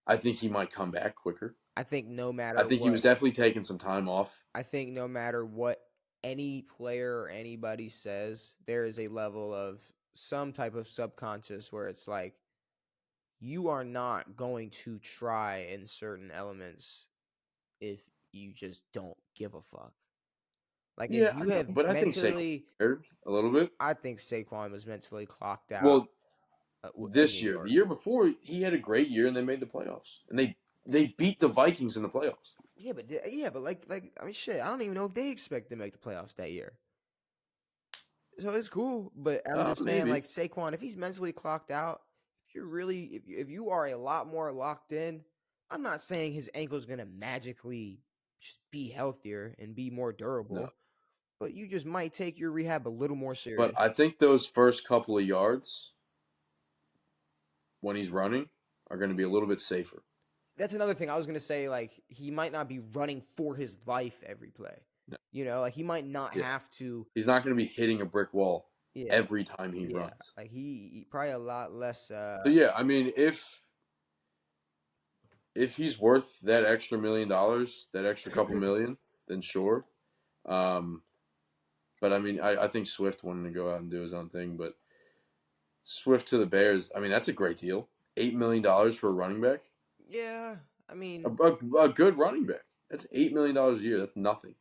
I think he might come back quicker. I think no matter he was definitely taking some time off. I think no matter what any player or anybody says, there is a level of some type of subconscious where it's like you are not going to try in certain elements if you just don't give a fuck. Like if you have but mentally, I think a little bit. I think Saquon was mentally clocked out. Well, this year, the year before, he had a great year and they made the playoffs, and they beat the Vikings in the playoffs. Yeah, but like I mean, shit, I don't even know if they expect to make the playoffs that year. So it's cool, but I'm just saying, like Saquon, if he's mentally clocked out, if you are a lot more locked in, I'm not saying his ankle's gonna magically just be healthier and be more durable. No. But you just might take your rehab a little more serious. But I think those first couple of yards when he's running are going to be a little bit safer. That's another thing I was going to say. Like, he might not be running for his life every play. No. Like he might not have to. He's not going to be hitting a brick wall every time he runs. Like he probably a lot less. So yeah, I mean, if he's worth that extra $1 million, that extra couple million, then sure. But I mean, I think Swift wanted to go out and do his own thing. But Swift to the Bears, I mean, that's a great deal. $8 million for a running back. Yeah, I mean, a good running back. That's $8 million a year. That's nothing.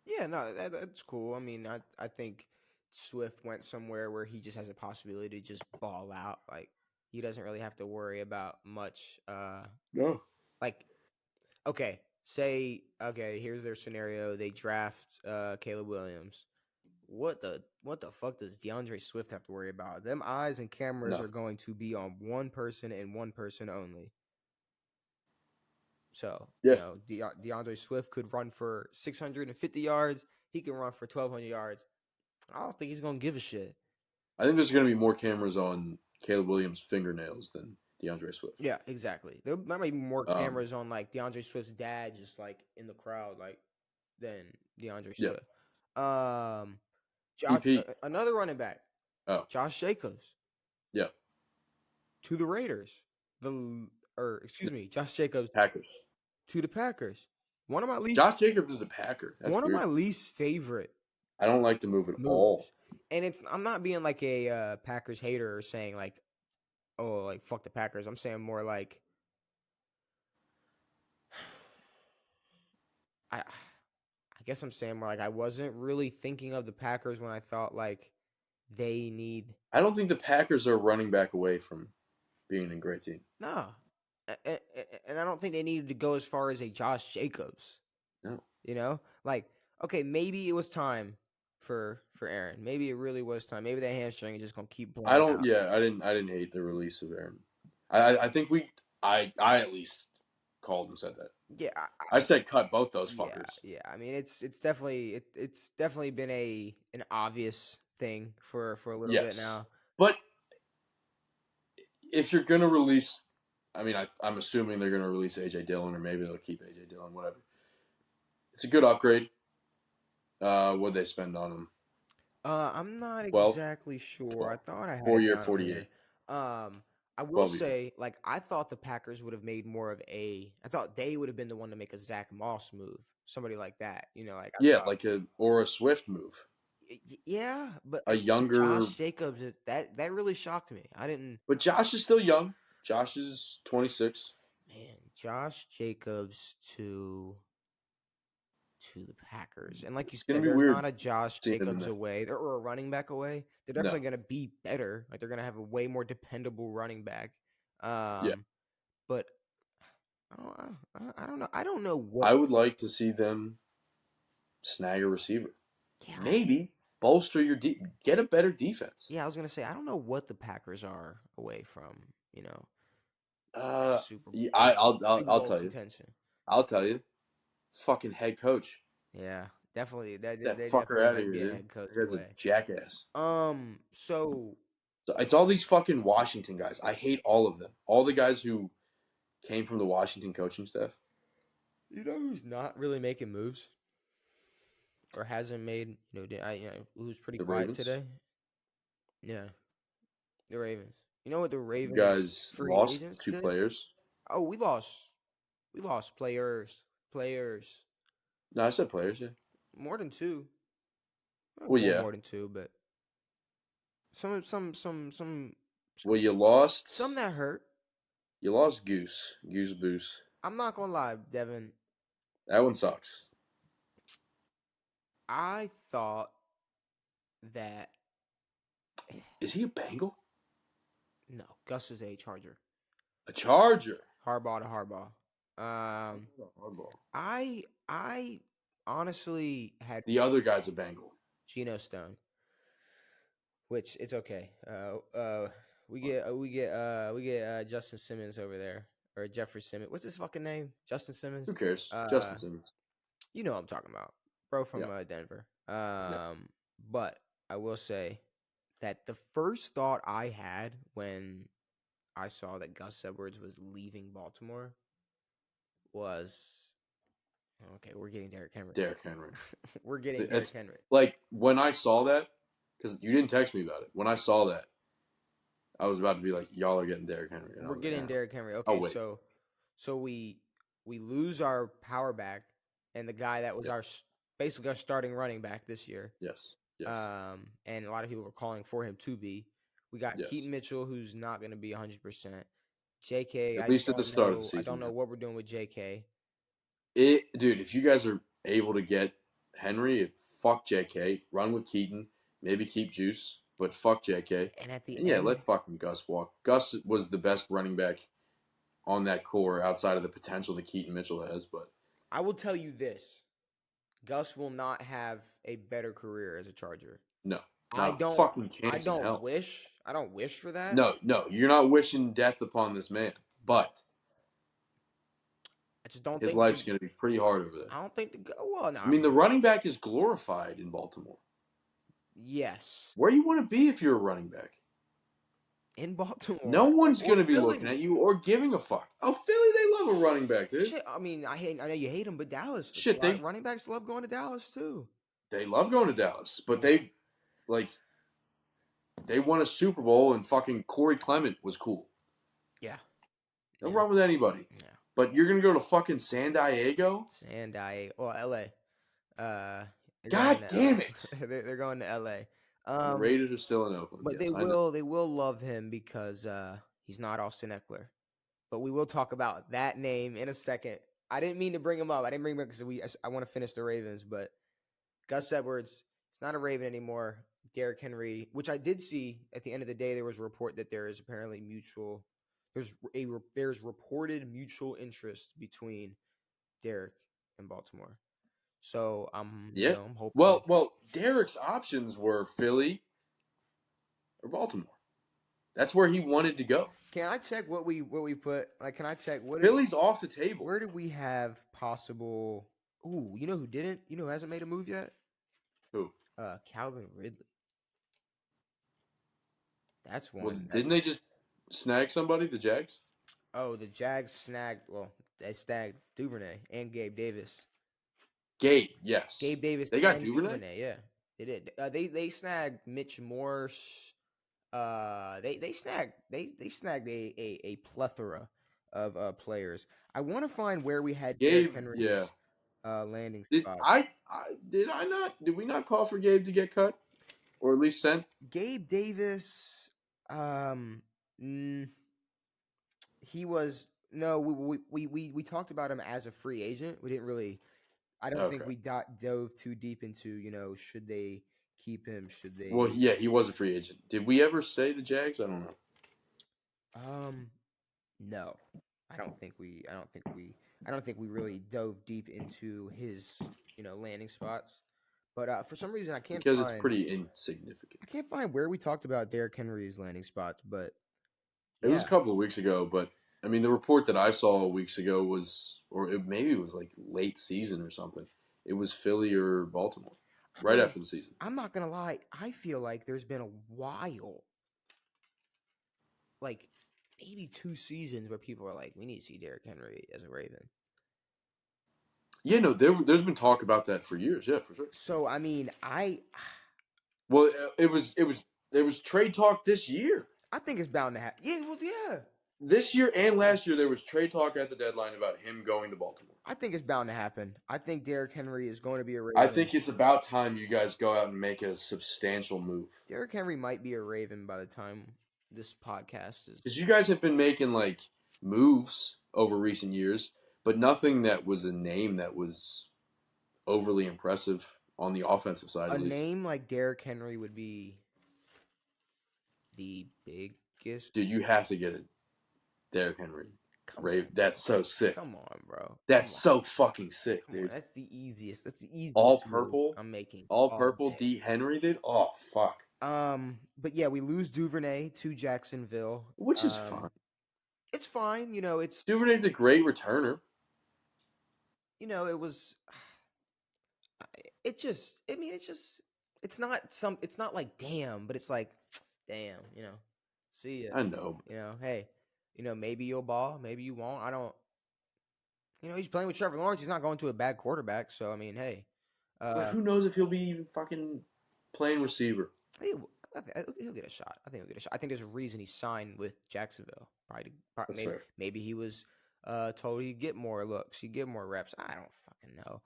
Yeah, no, that's cool. I mean, I think Swift went somewhere where he just has a possibility to just ball out. Like he doesn't really have to worry about much. No. Like here's their scenario. They draft Caleb Williams. What the fuck does DeAndre Swift have to worry about? Them eyes and cameras are Nothing. going to be on one person and one person only. So, Yeah. DeAndre Swift could run for 650 yards. He can run for 1,200 yards. I don't think he's going to give a shit. I think there's going to be more cameras on Caleb Williams' fingernails than DeAndre Swift. Yeah, exactly. There might be more cameras on like DeAndre Swift's dad, just like in the crowd, like than DeAndre Swift. Another running back. Oh, Josh Jacobs. Yeah. To the Raiders. Josh Jacobs. Packers. To the Packers. One of my least. Josh Jacobs is a Packer. That's one weird. of my least favorite. I don't like the move at all. And I'm not being like a Packers hater or saying like, oh, like fuck the Packers. I'm saying more like, I guess I'm saying more like I wasn't really thinking of the Packers when I thought like they need. I don't think the Packers are running back away from being a great team. No. And I don't think they needed to go as far as a Josh Jacobs. No. Like, okay, maybe it was time for Aaron. Maybe it really was time. Maybe that hamstring is just gonna keep blowing out. I didn't hate the release of Aaron. I think I at least called and said that. Yeah. I said cut both those fuckers. Yeah. I mean it's definitely been an obvious thing for a little bit now. But if you're gonna release, I mean, I'm assuming they're gonna release AJ Dillon, or maybe they'll keep AJ Dillon, whatever. It's a good upgrade. What'd they spend on him? I'm not exactly sure. 12. I thought I had 4 year, 48. I will say, like, I thought the Packers would have made more of I thought they would have been the one to make a Zach Moss move, somebody like that. Like a Swift move. Yeah, but a younger Josh Jacobs that really shocked me. I didn't. But Josh is still young. Josh is 26. Man, Josh Jacobs to the Packers, and like you said, they're not a Josh Jacobs away, or a running back away. They're definitely going to be better. Like they're going to have a way more dependable running back. But I don't know. I don't know what I would like to see them snag a receiver. Yeah. Maybe bolster your get a better defense. Yeah, I was gonna say I don't know what the Packers are away from. Super Bowl. I'll tell contention. You. I'll tell you. Fucking head coach. Yeah, definitely. That fucker out of here, dude. That guy's a jackass. So it's all these fucking Washington guys. I hate all of them. All the guys who came from the Washington coaching staff. You know who's not really making moves, or hasn't made? Who's pretty quiet today? Yeah, the Ravens. You know what the Ravens? You guys lost two players. Oh, we lost players. No, I said players. Yeah, more than two. Well, yeah, more than two, but some. Well, you lost. Some that hurt. You lost Goose Boost. I'm not gonna lie, Devin. That one sucks. I thought that. Is he a Bengal? No, Gus is a Charger. A Charger. Harbaugh to Harbaugh. I honestly had the other guy's a Bengal. Geno Stone. Which it's okay. We get Justin Simmons over there, or Jeffrey Simmons. What's his fucking name? Justin Simmons. Who cares? Justin Simmons. You know what I'm talking about, bro, from Denver. But I will say that the first thought I had when I saw that Gus Edwards was leaving Baltimore was, okay, we're getting Derrick Henry. We're getting Derrick Henry. Like, when I saw that, because you didn't text me about it. When I saw that, I was about to be like, y'all are getting Derrick Henry. We're getting Derrick Henry. Okay, so we lose our power back and the guy that was basically our starting running back this year. Yes. And a lot of people were calling for him to be. We got Keaton Mitchell, who's not going to be 100%. JK, at least at the start of the season. I don't know what we're doing with JK. Dude, if you guys are able to get Henry, fuck JK. Run with Keaton. maybe keep Juice, but fuck JK. And at the And yeah, end, let fucking Gus walk. Gus was the best running back on that core outside of the potential that Keaton Mitchell has, but I will tell you this: Gus will not have a better career as a Charger. no, I not a don't. fucking chance in hell. I don't wish for that. No, you're not wishing death upon this man, but I just don't his think life's going to be pretty hard over there. I don't think the well. No, I mean, the running back is glorified in Baltimore. yes, Where you want to be if you're a running back? in Baltimore, No one's or going to be Philly. looking at you or giving a fuck. Oh, Philly, they love a running back, dude. Shit, I mean, I know you hate him, but Dallas, Shit, running backs love going to Dallas too. They love going to Dallas, but they won a Super Bowl and fucking Corey Clement was cool. Yeah, No problem with anybody. Yeah. But you're gonna go to fucking San Diego? San Diego, or L.A. God damn it! They're going to L.A. The Raiders are still in Oakland. But yes, they will love him because he's not Austin Eckler. But we will talk about that name in a second. I didn't mean to bring him up. I didn't bring him up because I want to finish the Ravens. But Gus Edwards, it's not a Raven anymore. Derrick Henry, which I did see at the end of the day, there was a report that there is apparently there's reported mutual interest between Derrick and Baltimore. So I'm hoping. Well, Derrick's options were Philly or Baltimore. That's where he wanted to go. Can I check what we put? Like, can I check what Philly's off the table? Where did we have possible? Ooh, you know who didn't? You know who hasn't made a move yet? Who? Calvin Ridley. That's one. Well, didn't they just snag somebody? The Jags? Oh, the Jags snagged. Well, they snagged Duvernay and Gabe Davis. Gabe, yes. Gabe Davis. They got Duvernay? Yeah, they did. They snagged Mitch Morse. They snagged a plethora of players. I want to find where we had Gabe Henry's landing did spot. Did we not call for Gabe to get cut or at least sent? Gabe Davis. He was no. We talked about him as a free agent. We didn't really. I don't think we dove too deep into should they keep him? Should they? Well, yeah, he was a free agent. Did we ever say the Jags? I don't know. No, I don't think we really dove deep into his landing spots. But for some reason, I can't because it's pretty insignificant. I can't find where we talked about Derrick Henry's landing spots, but it was a couple of weeks ago. But I mean, the report that I saw weeks ago was, maybe it was like late season or something. It was Philly or Baltimore, right after the season. I'm not gonna lie. I feel like there's been a while, like maybe 2 seasons, where people are like, "We need to see Derrick Henry as a Raven." Yeah, no, there's been talk about that for years. Yeah, for sure. So I mean, well, it was trade talk this year. I think it's bound to happen. Yeah, well, yeah. This year and last year, there was trade talk at the deadline about him going to Baltimore. I think it's bound to happen. I think Derrick Henry is going to be a Raven. I think it's about time you guys go out and make a substantial move. Derrick Henry might be a Raven by the time this podcast is. Because you guys have been making like moves over recent years, but nothing that was a name that was overly impressive on the offensive side. A name like Derrick Henry would be the biggest. Dude, you have to get it. Derrick Henry. That's so sick. Come on, bro. That's so fucking sick, dude. That's the easiest. All purple. I'm making all purple. D Henry, dude. Oh fuck. But yeah, we lose Duvernay to Jacksonville, which is fine. It's fine, It's Duvernay's a great returner. It was. It's not like damn, but it's like damn, See ya. I know. Hey, maybe you'll ball, maybe you won't. I don't. He's playing with Trevor Lawrence. He's not going to a bad quarterback. So I mean, hey. But who knows if he'll be even fucking playing receiver? He'll get a shot. I think he'll get a shot. I think there's a reason he signed with Jacksonville. That's fair. Maybe he was told he'd get more looks, he'd get more reps. I don't fucking know.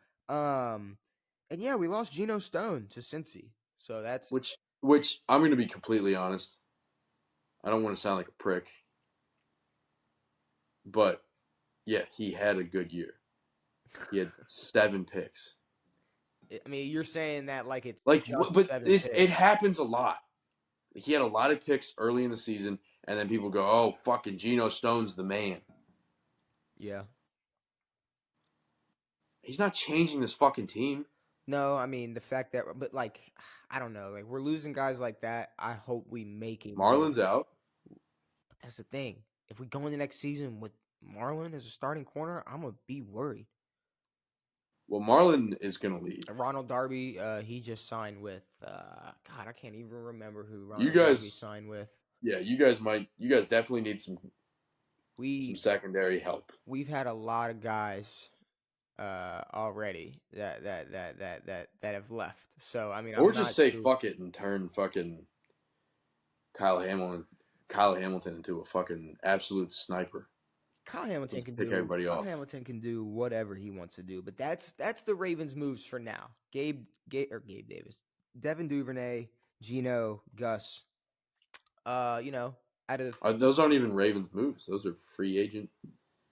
And yeah, we lost Geno Stone to Cincy. So that's which I'm going to be completely honest. I don't want to sound like a prick, but yeah, he had a good year. He had 7 picks. I mean, you're saying that like it's Like, just but 7 it picks. happens a lot. He had a lot of picks early in the season, and then people go, "Oh, fucking Geno Stone's the man." Yeah. He's not changing this fucking team. No, I mean the fact that, but like, I don't know. Like we're losing guys like that. I hope we make a move. Marlon's out. But that's the thing. If we go in the next season with Marlon as a starting corner, I'm gonna be worried. Well, Marlon is gonna leave. Ronald Darby, he just signed with. God, I can't even remember who You Ronald Darby guys, signed with. yeah, you guys might. You guys definitely need some We secondary help. we've had a lot of guys already that have left. So I mean, Or I'm just not say too. fuck it and turn fucking Kyle Hamilton, into a fucking absolute sniper. Kyle Hamilton Just can pick do. everybody Kyle off. Hamilton can do whatever he wants to do, but that's the Ravens' moves for now. Gabe Davis, Devin Duvernay, Geno, Gus. You know, out of Those aren't even Ravens moves. Those are free agent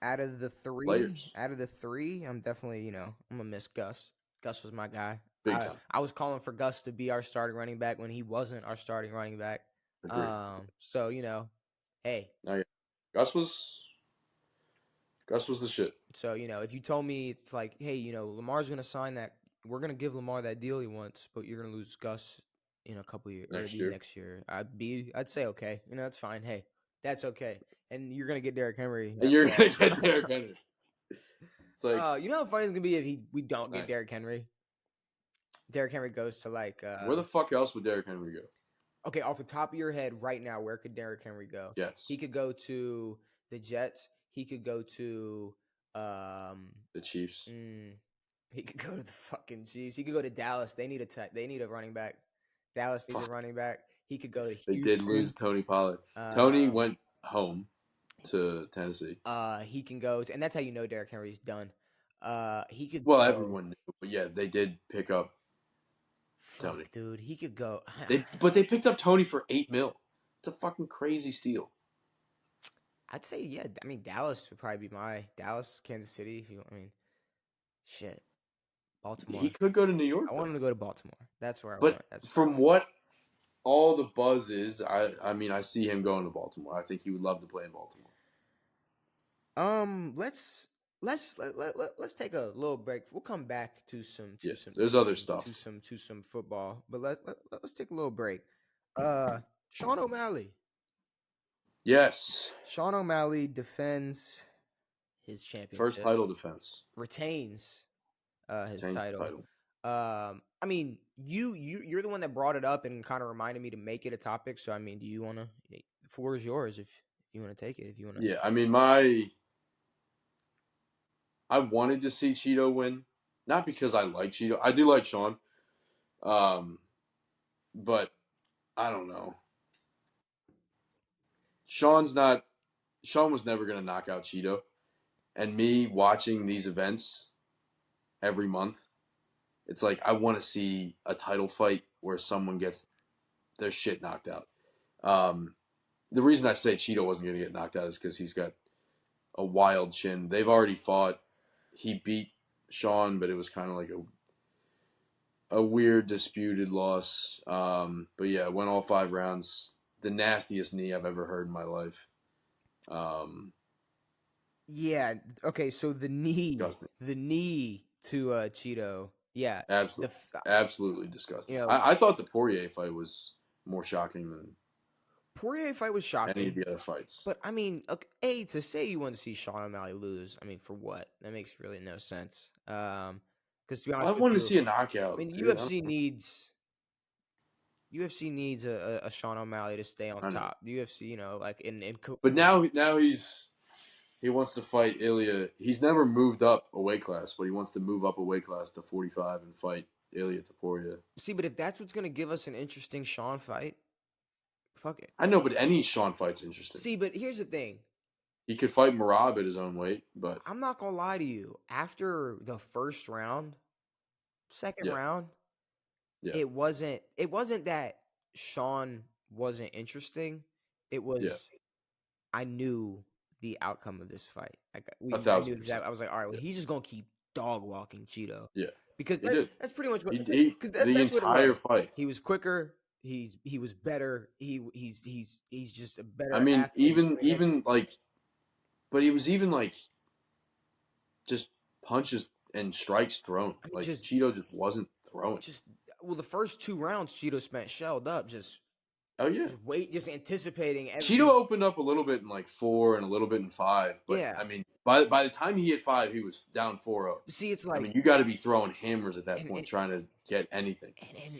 players. out of the three, I'm definitely I'm gonna miss Gus. Gus was my guy. Big time. I was calling for Gus to be our starting running back when he wasn't our starting running back. Agree. So hey, Okay. Gus was Gus was the shit. so if you told me it's like, hey, Lamar's gonna sign that, we're gonna give Lamar that deal he wants, but you're gonna lose Gus in a couple years or Next year. next year, I'd say okay, that's fine. Hey, that's okay, and you're gonna get Derrick Henry. And you're gonna get Derrick Henry. It's like You know how funny it's gonna be if we don't get nice. Derrick Henry. Derrick Henry goes to like Where the fuck else would Derrick Henry go? okay, off the top of your head right now, where could Derrick Henry go? Yes. He could go to the Jets. He could go to The Chiefs. he could go to the fucking Chiefs. He could go to Dallas. They need a running back. Dallas needs a running back. He could go to Houston. They did lose Tony Pollard. Tony went home to Tennessee. He can go to, and that's how you know Derrick Henry's done. He could. Well, everyone knew, but yeah, they did pick up Tony. Dude, he could go. But they picked up Tony for $8 million. It's a fucking crazy steal. I'd say yeah. I mean, Dallas would probably be Dallas, Kansas City. If you, shit, Baltimore. He could go to New York. I want him to go to Baltimore. That's where I but want. That's from what all the buzz is, I mean, I see him going to Baltimore. I think he would love to play in Baltimore. Let's take a little break. We'll come back to some there's other stuff to some football, but let's take a little break. Sean O'Malley. Yes. Sean O'Malley defends his championship. First title defense. Retains his title. I mean, you're the one that brought it up and kind of reminded me to make it a topic. So I mean, do you want to? The floor is yours if you want to take it. If you want to. Yeah, I mean, I wanted to see Cheeto win, not because I like Cheeto. I do like Sean, but I don't know. Sean was never going to knock out Cheeto. And me watching these events every month, it's like I want to see a title fight where someone gets their shit knocked out. The reason I say Cheeto wasn't going to get knocked out is because he's got a wild chin. They've already fought. He beat Sean, but it was kind of like a weird disputed loss. But yeah, went all 5 rounds. The nastiest knee I've ever heard in my life. Yeah. Okay. So the knee Disgusting. To Cheeto. Yeah. Absolutely disgusting. I thought the Poirier fight was more shocking than Poirier fight was shocking. any of the other fights. But I mean, okay, to say you want to see Sean O'Malley lose, I mean, for what? That makes really no sense. Because to be honest, I wanted to see a knockout. I mean, dude. UFC needs a Sean O'Malley to stay on top. UFC, like in. But now he wants to fight Ilya. He's never moved up a weight class, but he wants to move up a weight class to 45 and fight Ilya Taporia. See, but if that's what's going to give us an interesting Sean fight, fuck it. I know, but any Sean fight's interesting. See, but here's the thing. He could fight Merab at his own weight, but I'm not going to lie to you. After the first round, second round, it wasn't that Sean wasn't interesting. It was I knew the outcome of this fight. I knew exactly. I was like, all right, well, he's just gonna keep dog walking Cheeto. Yeah, Because he did. that's pretty much what The that's what it entire was. fight. He was quicker. He was better. He's just a I better mean, athlete. even like, but he was even like just punches and strikes thrown. I mean, Like Cheeto just wasn't throwing. Well, the first 2 rounds Cheeto spent shelled up, just just anticipating. Cheeto opened up a little bit in like 4 and a little bit in 5, but yeah. I mean, by the time he hit 5, he was down 4-0. See, it's like, I mean, you got to be throwing hammers at that point, trying to get anything.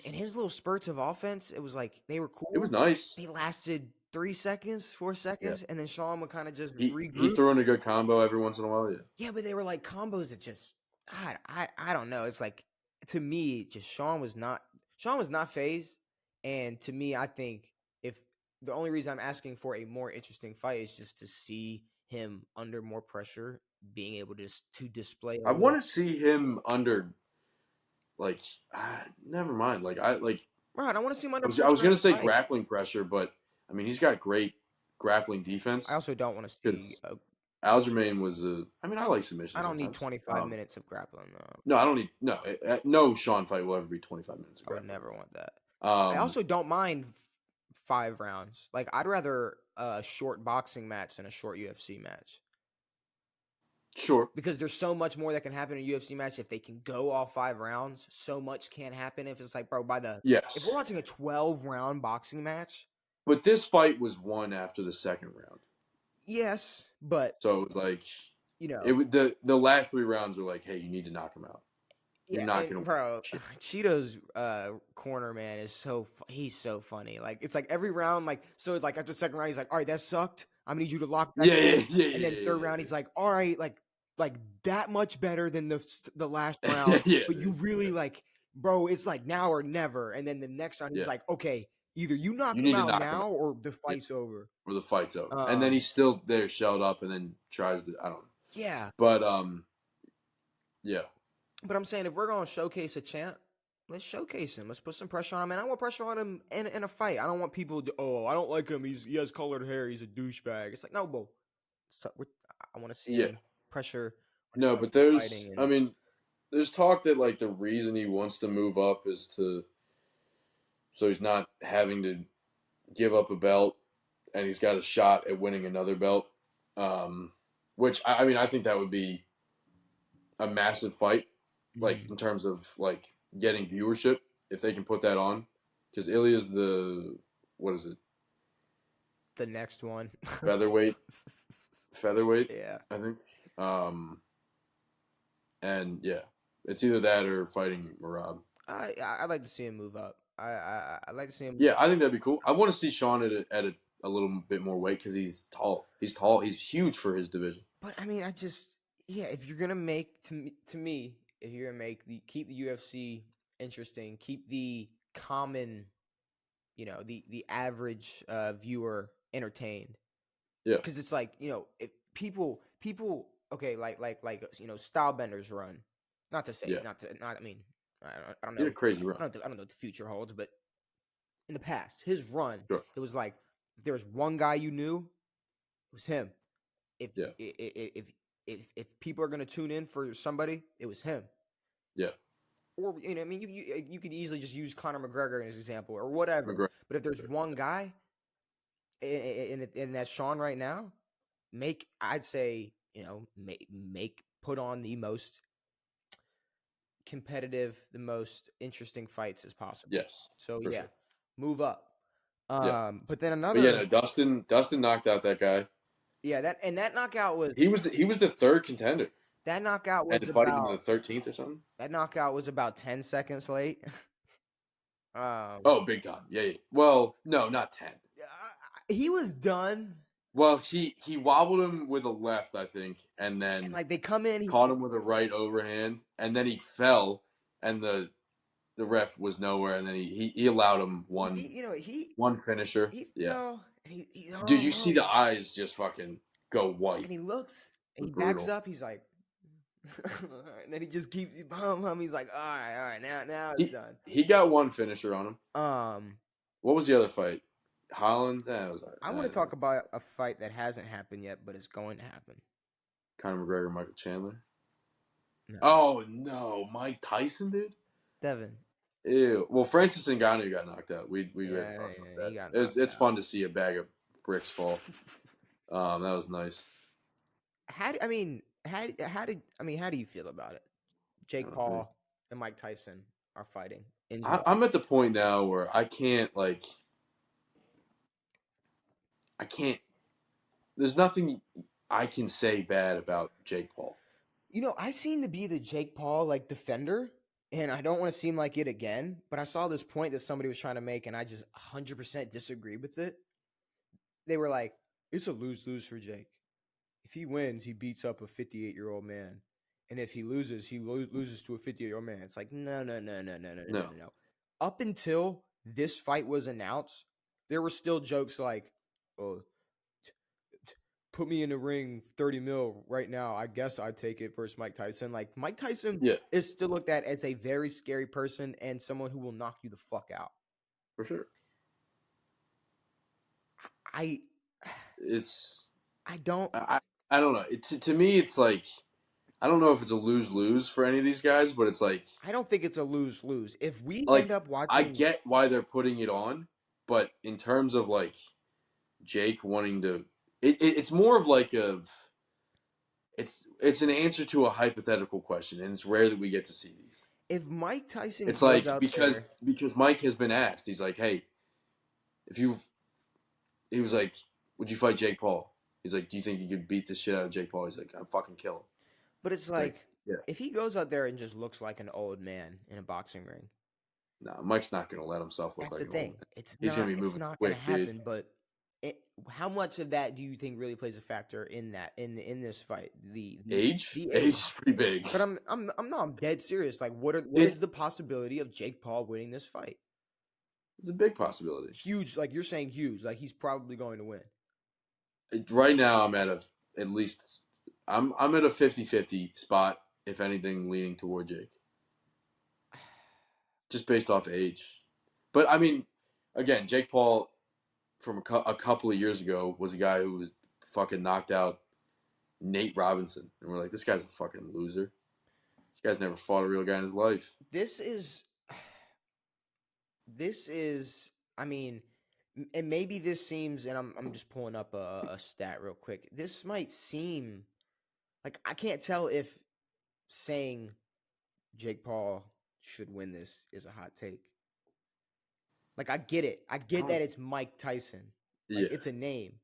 And his little spurts of offense, it was like they were cool. It was nice. They lasted 3 seconds, 4 seconds, and then Sean would kind of just regroup. He threw in a good combo every once in a while. Yeah, but they were like combos that just I don't know. It's like, to me, just Sean was not phased, and to me, I think if the only reason I'm asking for a more interesting fight is just to see him under more pressure, being able to display. I want to see him under, like, never mind. Like right, I want to see him under pressure. I was gonna say grappling pressure, but I mean, he's got great grappling defense. I also don't want to see. Aljamain was I mean, I like submissions. I don't need 25 minutes of grappling though. No, I don't need no Sean fight will ever be 25 minutes of grappling. I would never want that. I also don't mind 5 rounds. Like, I'd rather a short boxing match than a short UFC match. Sure. Because there's so much more that can happen in a UFC match if they can go all 5 rounds. So much can happen if it's like, bro, if we're watching a 12-round boxing match. But this fight was won after the 2nd round. Yes, but so it was like, the last 3 rounds were like, hey, you need to knock him out. You're not gonna, bro. Cheeto's corner, man, he's so funny. Like, it's like every round, like, so it's like after the 2nd round, he's like, all right, that sucked. I'm gonna need you to lock that in. And then 3rd round, he's like, all right, like that much better than the last round. But you really like, bro, it's like now or never. And then the next round, he's like, okay, either you knock him out now or the fight's over. Or the fight's over. And then he's still there, shelled up, and then tries to, I don't know. Yeah. But yeah. But I'm saying, if we're gonna showcase a champ, let's showcase him. Let's put some pressure on him. And I want pressure on him in a fight. I don't want people to, I don't like him. He has colored hair. He's a douchebag. It's like, no, bro. I want to see him pressure. No, but there's talk that, like, the reason he wants to move up is so he's not having to give up a belt, and he's got a shot at winning another belt. Which, I mean, I think that would be a massive fight, like, in terms of, like, getting viewership, if they can put that on. Because Ilya's what is it? The next one. Featherweight. Yeah. I think. And, yeah. It's either that or fighting Merab. I'd like to see him move up. I'd like to see him. Yeah, I think that'd be cool. I want to see Sean at a little bit more weight because he's tall. He's tall. He's huge for his division. But, I mean, if you're gonna make, to me, if you're gonna keep the UFC interesting, keep the common, the average viewer entertained. Yeah. Because it's like, if people, okay, like style benders run. Not to say, I mean, I don't know. He had a crazy run. I don't know what the future holds, but in the past, his run, sure. It was like, if there was one guy you knew, it was him. If people are gonna tune in for somebody, it was him. Yeah. Or, I mean, you could easily just use Conor McGregor as an example or whatever. But if there's one guy, and that's Sean right now, I'd say, put on the most competitive, the most interesting fights as possible. Yes. So sure. Move up. But then another. But Dustin knocked out that guy. Yeah, that knockout was. He was the 3rd contender. That knockout was about the 13th or something. That knockout was about 10 seconds late. Big time. Yeah. Well, no, not 10. He was done. Well, he wobbled him with a left, I think, and then they come in, caught him with a right overhand, and then he fell, and the ref was nowhere, and then he allowed him one finisher. Dude, you see the eyes just fucking go white. And he looks, and he backs up. He's like, and then he just keeps He's like, all right, now it's done. He got one finisher on him. What was the other fight? Holland. I want to talk about a fight that hasn't happened yet, but it's going to happen. Conor McGregor, Michael Chandler. No. Oh no, Mike Tyson, dude. Devan. Ew. Well, Francis Ngannou got knocked out. We already Yeah, talked about he that. got It's knocked fun to see a bag of bricks fall. That was nice. How do you feel about it? Jake Paul and Mike Tyson are fighting in July. I'm at the point now where I can't. There's nothing I can say bad about Jake Paul. I seem to be the Jake Paul defender, and I don't want to seem like it again, but I saw this point that somebody was trying to make, and I just 100% disagree with it. They were like, it's a lose-lose for Jake. If he wins, he beats up a 58-year-old man. And if he loses, he loses to a 58-year-old man. It's like, no. Up until this fight was announced, there were still jokes like, oh, put me in the ring 30 mil right now. I guess I'd take it versus Mike Tyson. Like, Mike Tyson is still looked at as a very scary person and someone who will knock you the fuck out. For sure. I don't know. To me, it's like, I don't know if it's a lose-lose for any of these guys, but it's like, I don't think it's a lose-lose. If we end up watching, I get why they're putting it on, but in terms of Jake wanting to, it's more of it's an answer to a hypothetical question, and it's rare that we get to see these. If Mike Tyson, it's like because Mike has been asked, he's like, hey, he was like, would you fight Jake Paul? He's like, do you think you could beat the shit out of Jake Paul? He's like, I'd fucking kill him. But it's if he goes out there and just looks like an old man in a boxing ring. No, Mike's not going to let himself look like an old man. He's going to be moving quick, dude. But how much of that do you think really plays a factor in this fight? The age? The age is pretty big. But I'm dead serious. Like, what is the possibility of Jake Paul winning this fight? It's a big possibility. Huge, like you're saying, huge. Like he's probably going to win. Right now, I'm at a 50-50 spot. If anything, leaning toward Jake, just based off age. But I mean, again, Jake Paul from a couple of years ago was a guy who was fucking knocked out Nate Robinson, and we're like, this guy's a fucking loser. This guy's never fought a real guy in his life. This is. I mean, and maybe this seems, and I'm just pulling up a stat real quick. This might seem like, I can't tell if saying Jake Paul should win this is a hot take. Like, I get it. I get that it's Mike Tyson. It's a name.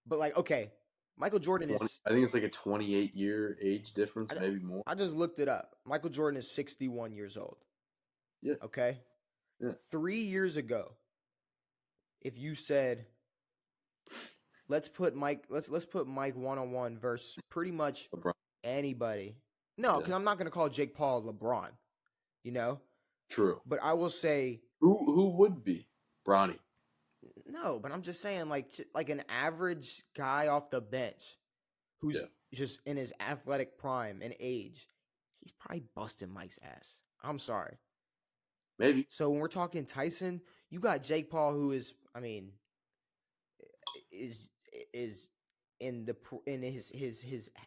But okay, Michael Jordan is... I think it's like a 28-year age difference, maybe more. I just looked it up. Michael Jordan is 61 years old. Yeah. Okay? Yeah. 3 years ago, if you said, let's put Mike one-on-one versus pretty much LeBron. Anybody. No, because I'm not going to call Jake Paul LeBron. True. But I will say, who would be Bronny? No, but I'm just saying, like an average guy off the bench who's just in his athletic prime and age, he's probably busting Mike's ass. I'm sorry. Maybe. So when we're talking Tyson, you got Jake Paul, who is in his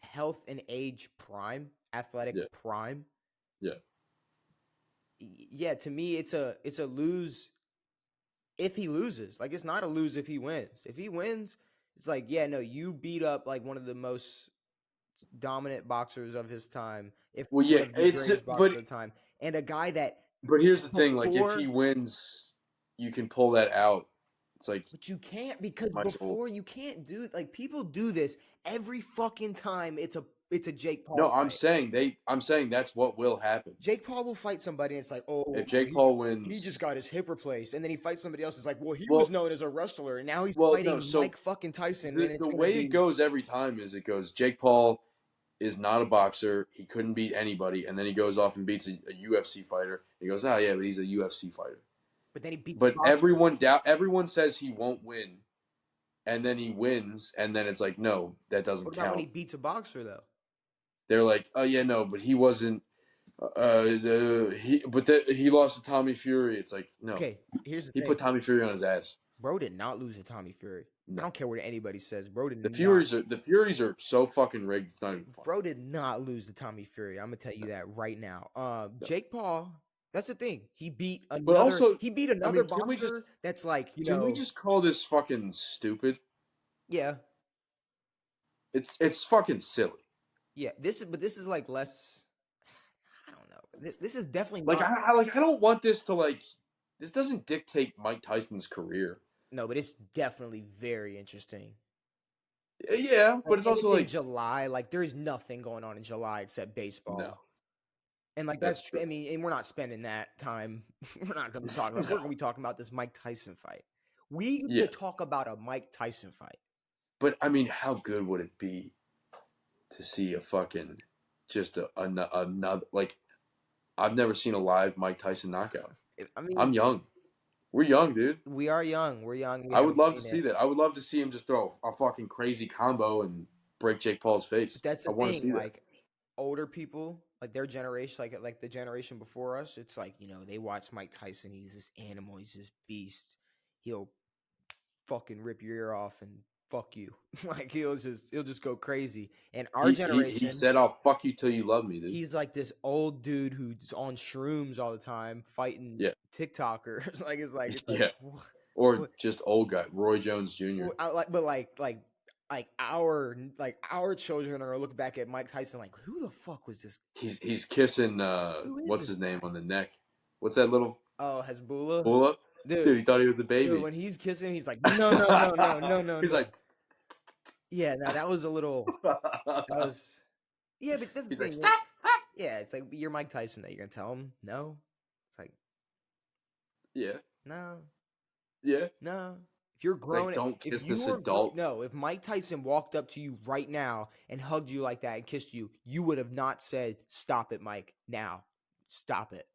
health and age prime, athletic prime. Yeah. Yeah, to me it's a lose if he loses. Like, it's not a lose if he wins. If he wins, it's like, yeah, no, you beat up like one of the most dominant boxers of his time. Of the time, and a guy that. But here's the thing: like, if he wins, you can pull that out. It's like, but you can't, because before you can't do, like, people do this every fucking time. It's a Jake Paul. No, fight. I'm saying that's what will happen. Jake Paul will fight somebody, and it's like, oh, if Jake Paul wins, he just got his hip replaced, and then he fights somebody else. It's like, well, he was known as a wrestler, and now he's fighting Mike fucking Tyson. The way it goes every time is, it goes, Jake Paul is not a boxer. He couldn't beat anybody, and then he goes off and beats a UFC fighter. He goes, oh yeah, but he's a UFC fighter. But then he beats. But everyone says he won't win, and then he wins, and then it's like, no, that doesn't count. What about when he beats a boxer though? They're like, oh yeah, no, but he wasn't. He lost to Tommy Fury. It's like, no. Okay, here's the thing. He put Tommy Fury on his ass. Bro did not lose to Tommy Fury. I don't care what anybody says. Bro did The not. Furies are so fucking rigged. It's not even funny. Bro did not lose to Tommy Fury. I'm gonna tell you that right now. Jake Paul. That's the thing. He beat But another. also, He beat I another mean, boxer that's like can we just call this fucking stupid? Yeah. It's fucking silly. Yeah. This is like less. I don't know. This is definitely Like not. I don't want this to like. This doesn't dictate Mike Tyson's career. No, but it's definitely very interesting. Yeah, but it's also in like July. Like there is nothing going on in July except baseball. no. And like that's true. I mean, and we're not spending that time. We're not going to be talking about. We're going to be talking about this Mike Tyson fight. We need to talk about a Mike Tyson fight. But I mean, how good would it be to see a fucking just another like? I've never seen a live Mike Tyson knockout. I mean, I'm young. We're young, dude. We are young. We're young. I would love to see that. I would love to see him just throw a fucking crazy combo and break Jake Paul's face. But that's the I want to thing. see Like that. older people, like their generation, like the generation before us, it's like they watch Mike Tyson. He's this animal. He's this beast. He'll fucking rip your ear off and fuck you. Like he'll just go crazy. And our generation, he said, "I'll fuck you till you love me, dude." He's like this old dude who's on shrooms all the time, fighting TikTokers. it's like or just old guy, Roy Jones Jr. Like our children are gonna look back at Mike Tyson like, who the fuck was this? He's kissing what's his name on the neck? What's that little? Oh, Hezbollah. Bula? Dude, he thought he was a baby. Dude, when he's kissing, he's like, no. He's like, yeah, no, that was a little. That was, yeah, but that's the thing. Like, stop. Yeah, it's like you're Mike Tyson. That you're gonna tell him no. It's like, yeah, no, yeah, no. If you're grown, like, don't kiss this adult. No, if Mike Tyson walked up to you right now and hugged you like that and kissed you, you would have not said, "Stop it, Mike! Now, stop it."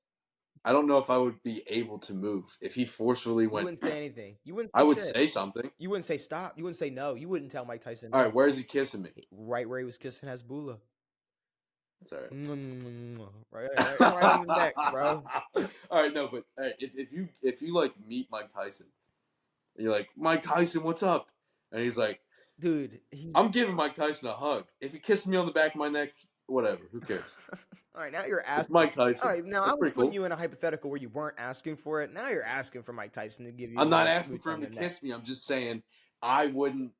I don't know if I would be able to move if he forcefully went. You wouldn't say anything. You wouldn't. I would say something. You wouldn't say stop. You wouldn't say no. You wouldn't tell Mike Tyson. No. All right, where is he kissing me? Right where he was kissing Hezbollah. That's all right. Right on the neck, bro. All right, no, but if you like meet Mike Tyson, and you're like, Mike Tyson, what's up? And he's like, dude, I'm giving Mike Tyson a hug. If he kisses me on the back of my neck, whatever. Who cares? All right, now you're asking. It's Mike Tyson. All right, now I was putting you in a hypothetical where you weren't asking for it. Now you're asking for Mike Tyson to give you. I'm not asking for him to kiss me. I'm just saying I wouldn't.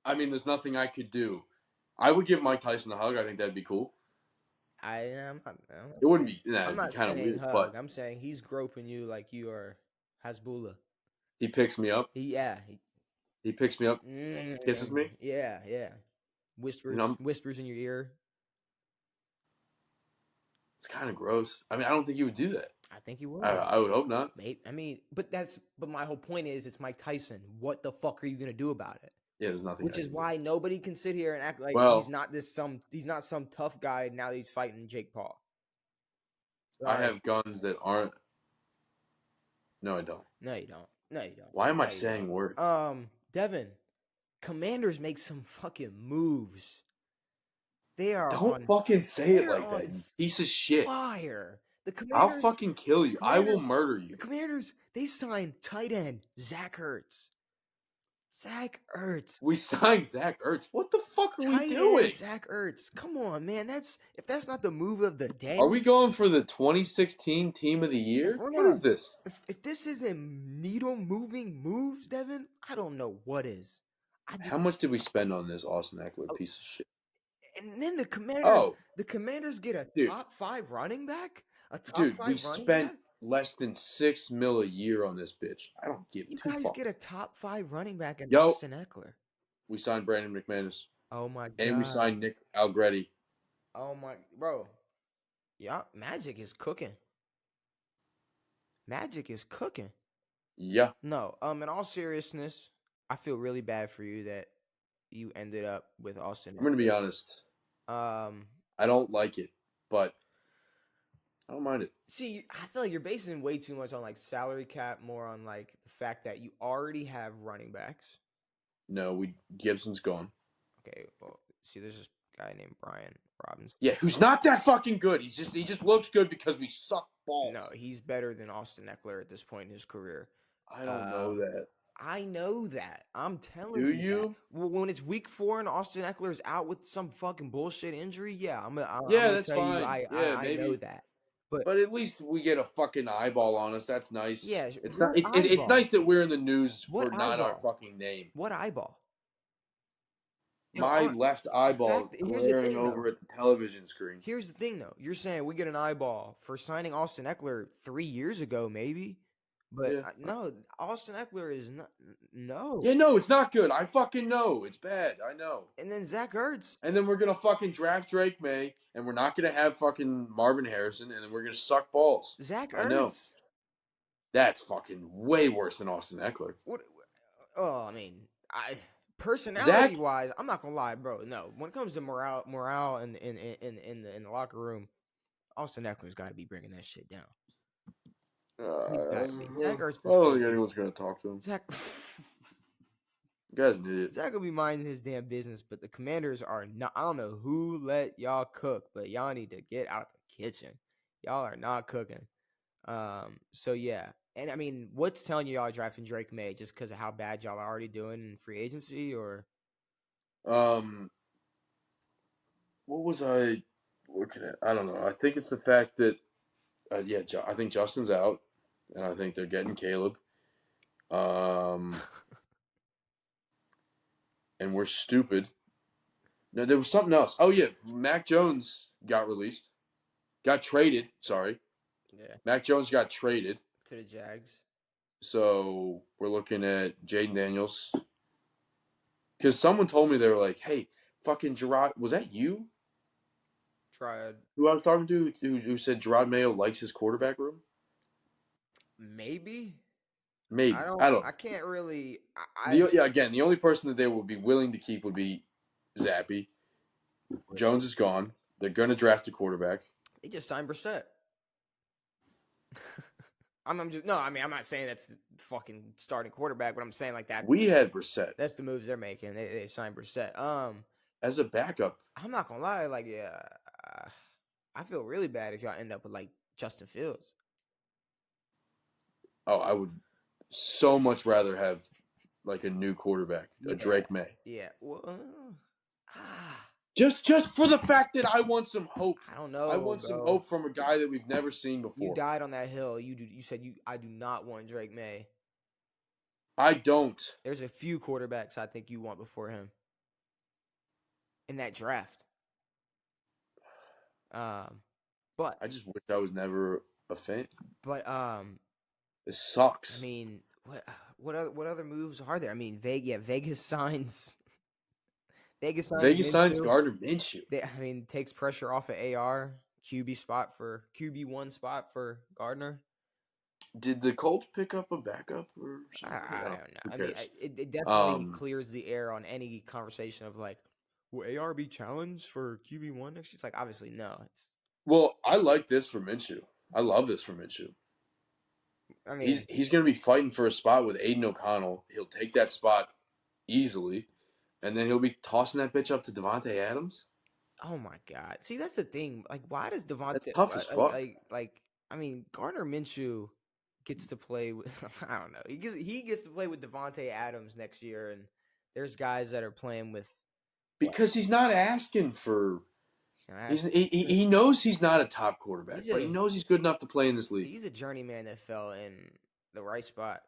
I mean, there's nothing I could do. I would give Mike Tyson a hug. I think that'd be cool. It wouldn't be. I'm not kind of weird, hug. but I'm saying he's groping you like you are Hezbollah. He picks me up. He picks me up, kisses me. Yeah. Whispers in your ear. It's kind of gross. I mean, I don't think you would do that. I think you would. I would hope not. I mean, but my whole point is, it's Mike Tyson. What the fuck are you gonna do about it? Yeah, there's nothing. Which is why nobody can sit here and act like he's not some tough guy now that he's fighting Jake Paul. I have guns that aren't. No, I don't. No, you don't. Why am I saying words? Devan, Commanders make some fucking moves. They are. Don't fucking say it like that, you piece of shit. Fire. The Commanders. I'll fucking kill you. I will murder you. The Commanders. They signed tight end Zach Ertz. We signed Zach Ertz. What the fuck are we doing? Zach Ertz. Come on, man. If that's not the move of the day. Are we going for the 2016 Team of the Year? What is this? If this isn't needle moving moves, Devan, I don't know what is. How much did we spend on this Austin Eckler piece of shit? And then the Commanders get a top 5 running back. We spent less than $6 million a year on this bitch. I don't give two fucks. You guys get a top 5 running back in Austin Eckler. We signed Brandon McManus. Oh my god. And we signed Nick Algretti. Oh my bro. Yeah, Magic is cooking. Yeah. No, in all seriousness, I feel really bad for you that you ended up with Austin. I'm gonna be honest. I don't like it, but I don't mind it. See, I feel like you're basing way too much on like salary cap, more on like the fact that you already have running backs. No, Gibson's gone. Okay, well, see, there's this guy named Brian Robinson. Yeah, who's not that fucking good. He just looks good because we suck balls. No, he's better than Austin Eckler at this point in his career. I don't know that. I know that. I'm telling Do you that. you? Well, when it's week 4 and Austin Eckler's out with some fucking bullshit injury, yeah, I'm Yeah, gonna that's tell you fine. Yeah, I know maybe. that. But But at least we get a fucking eyeball on us. That's nice. yeah, It's not. what It's eyeball? nice that we're in the news What for not our eyeball? fucking name. What eyeball? Yo, My left eyeball here's the glaring thing though. over at the television screen. Here's the thing though. You're saying we get an eyeball for signing Austin Eckler 3 years ago, maybe. But Yeah. no, Austin Eckler is not. No. Yeah, no, it's not good. I fucking know. It's bad. I know. And then Zach Ertz. And then we're gonna fucking draft Drake May, and we're not gonna have fucking Marvin Harrison, and then we're gonna suck balls. Zach I know. Ertz. That's fucking way worse than Austin Eckler. What? Oh, I mean, Zach, personality wise, I'm not gonna lie, bro. No, when it comes to morale in the locker room, Austin Eckler's got to be bringing that shit down. He's got to be. Zach Ertz. I don't think anyone's gonna talk to him. Zach. The guy's an idiot. Zach will be minding his damn business, but the Commanders are not. I don't know who let y'all cook, but y'all need to get out the kitchen. Y'all are not cooking. So yeah, and I mean, what's telling you y'all drafting Drake May just because of how bad y'all are already doing in free agency, or? What was I looking at? I don't know. I think it's the fact that, I think Justin's out, and I think they're getting Caleb. And we're stupid. No, there was something else. Oh yeah, Mac Jones got released, got traded. Sorry, Yeah, Mac Jones got traded. to the Jags. So we're looking at Jaden Daniels. Because someone told me, they were like, "Hey, fucking Gerard, was that you? Tried. Who I was talking to who said Gerard Mayo likes his quarterback room? Maybe. Maybe. I don't. I don't know. I can't really. Again, the only person that they would be willing to keep would be Zappy. Jones is gone. They're going to draft a quarterback. They just signed Brissett. I'm just no. I mean, I'm not saying that's the fucking starting quarterback, but I'm saying like that. We had Brissett That's the moves they're making. They signed Brissett. as a backup. I'm not gonna lie. Like, yeah, I feel really bad if y'all end up with like Justin Fields. Oh, I would so much rather have like a new quarterback, a Drake May. Yeah. Well, Just for the fact that I want some hope. I don't know. I want some hope from a guy that we've never seen before. You died on that hill. You said I do not want Drake May. I don't. There's a few quarterbacks I think you want before him in that draft. But I just wish I was never a fan. But This sucks. I mean, what other moves are there? I mean, Vegas signs. Vegas signs Gardner Minshew. Takes pressure off of AR QB1 spot for Gardner. Did the Colts pick up a backup or something? I don't know. I mean, it definitely clears the air on any conversation of like, will AR be challenged for QB1 next year? It's like, obviously no. Well, I like this for Minshew. I love this for Minshew. I mean, he's going to be fighting for a spot with Aiden O'Connell. He'll take that spot easily, and then he'll be tossing that bitch up to Devontae Adams. Oh my God! See, that's the thing. Like, why does Devontae? That's tough as fuck. I mean, Gardner Minshew gets to play with. I don't know. He gets to play with Devontae Adams next year, and there's guys that are playing with. Because he's not asking for. He knows he's not a top quarterback, but he knows he's good enough to play in this league. He's a journeyman that fell in the right spot.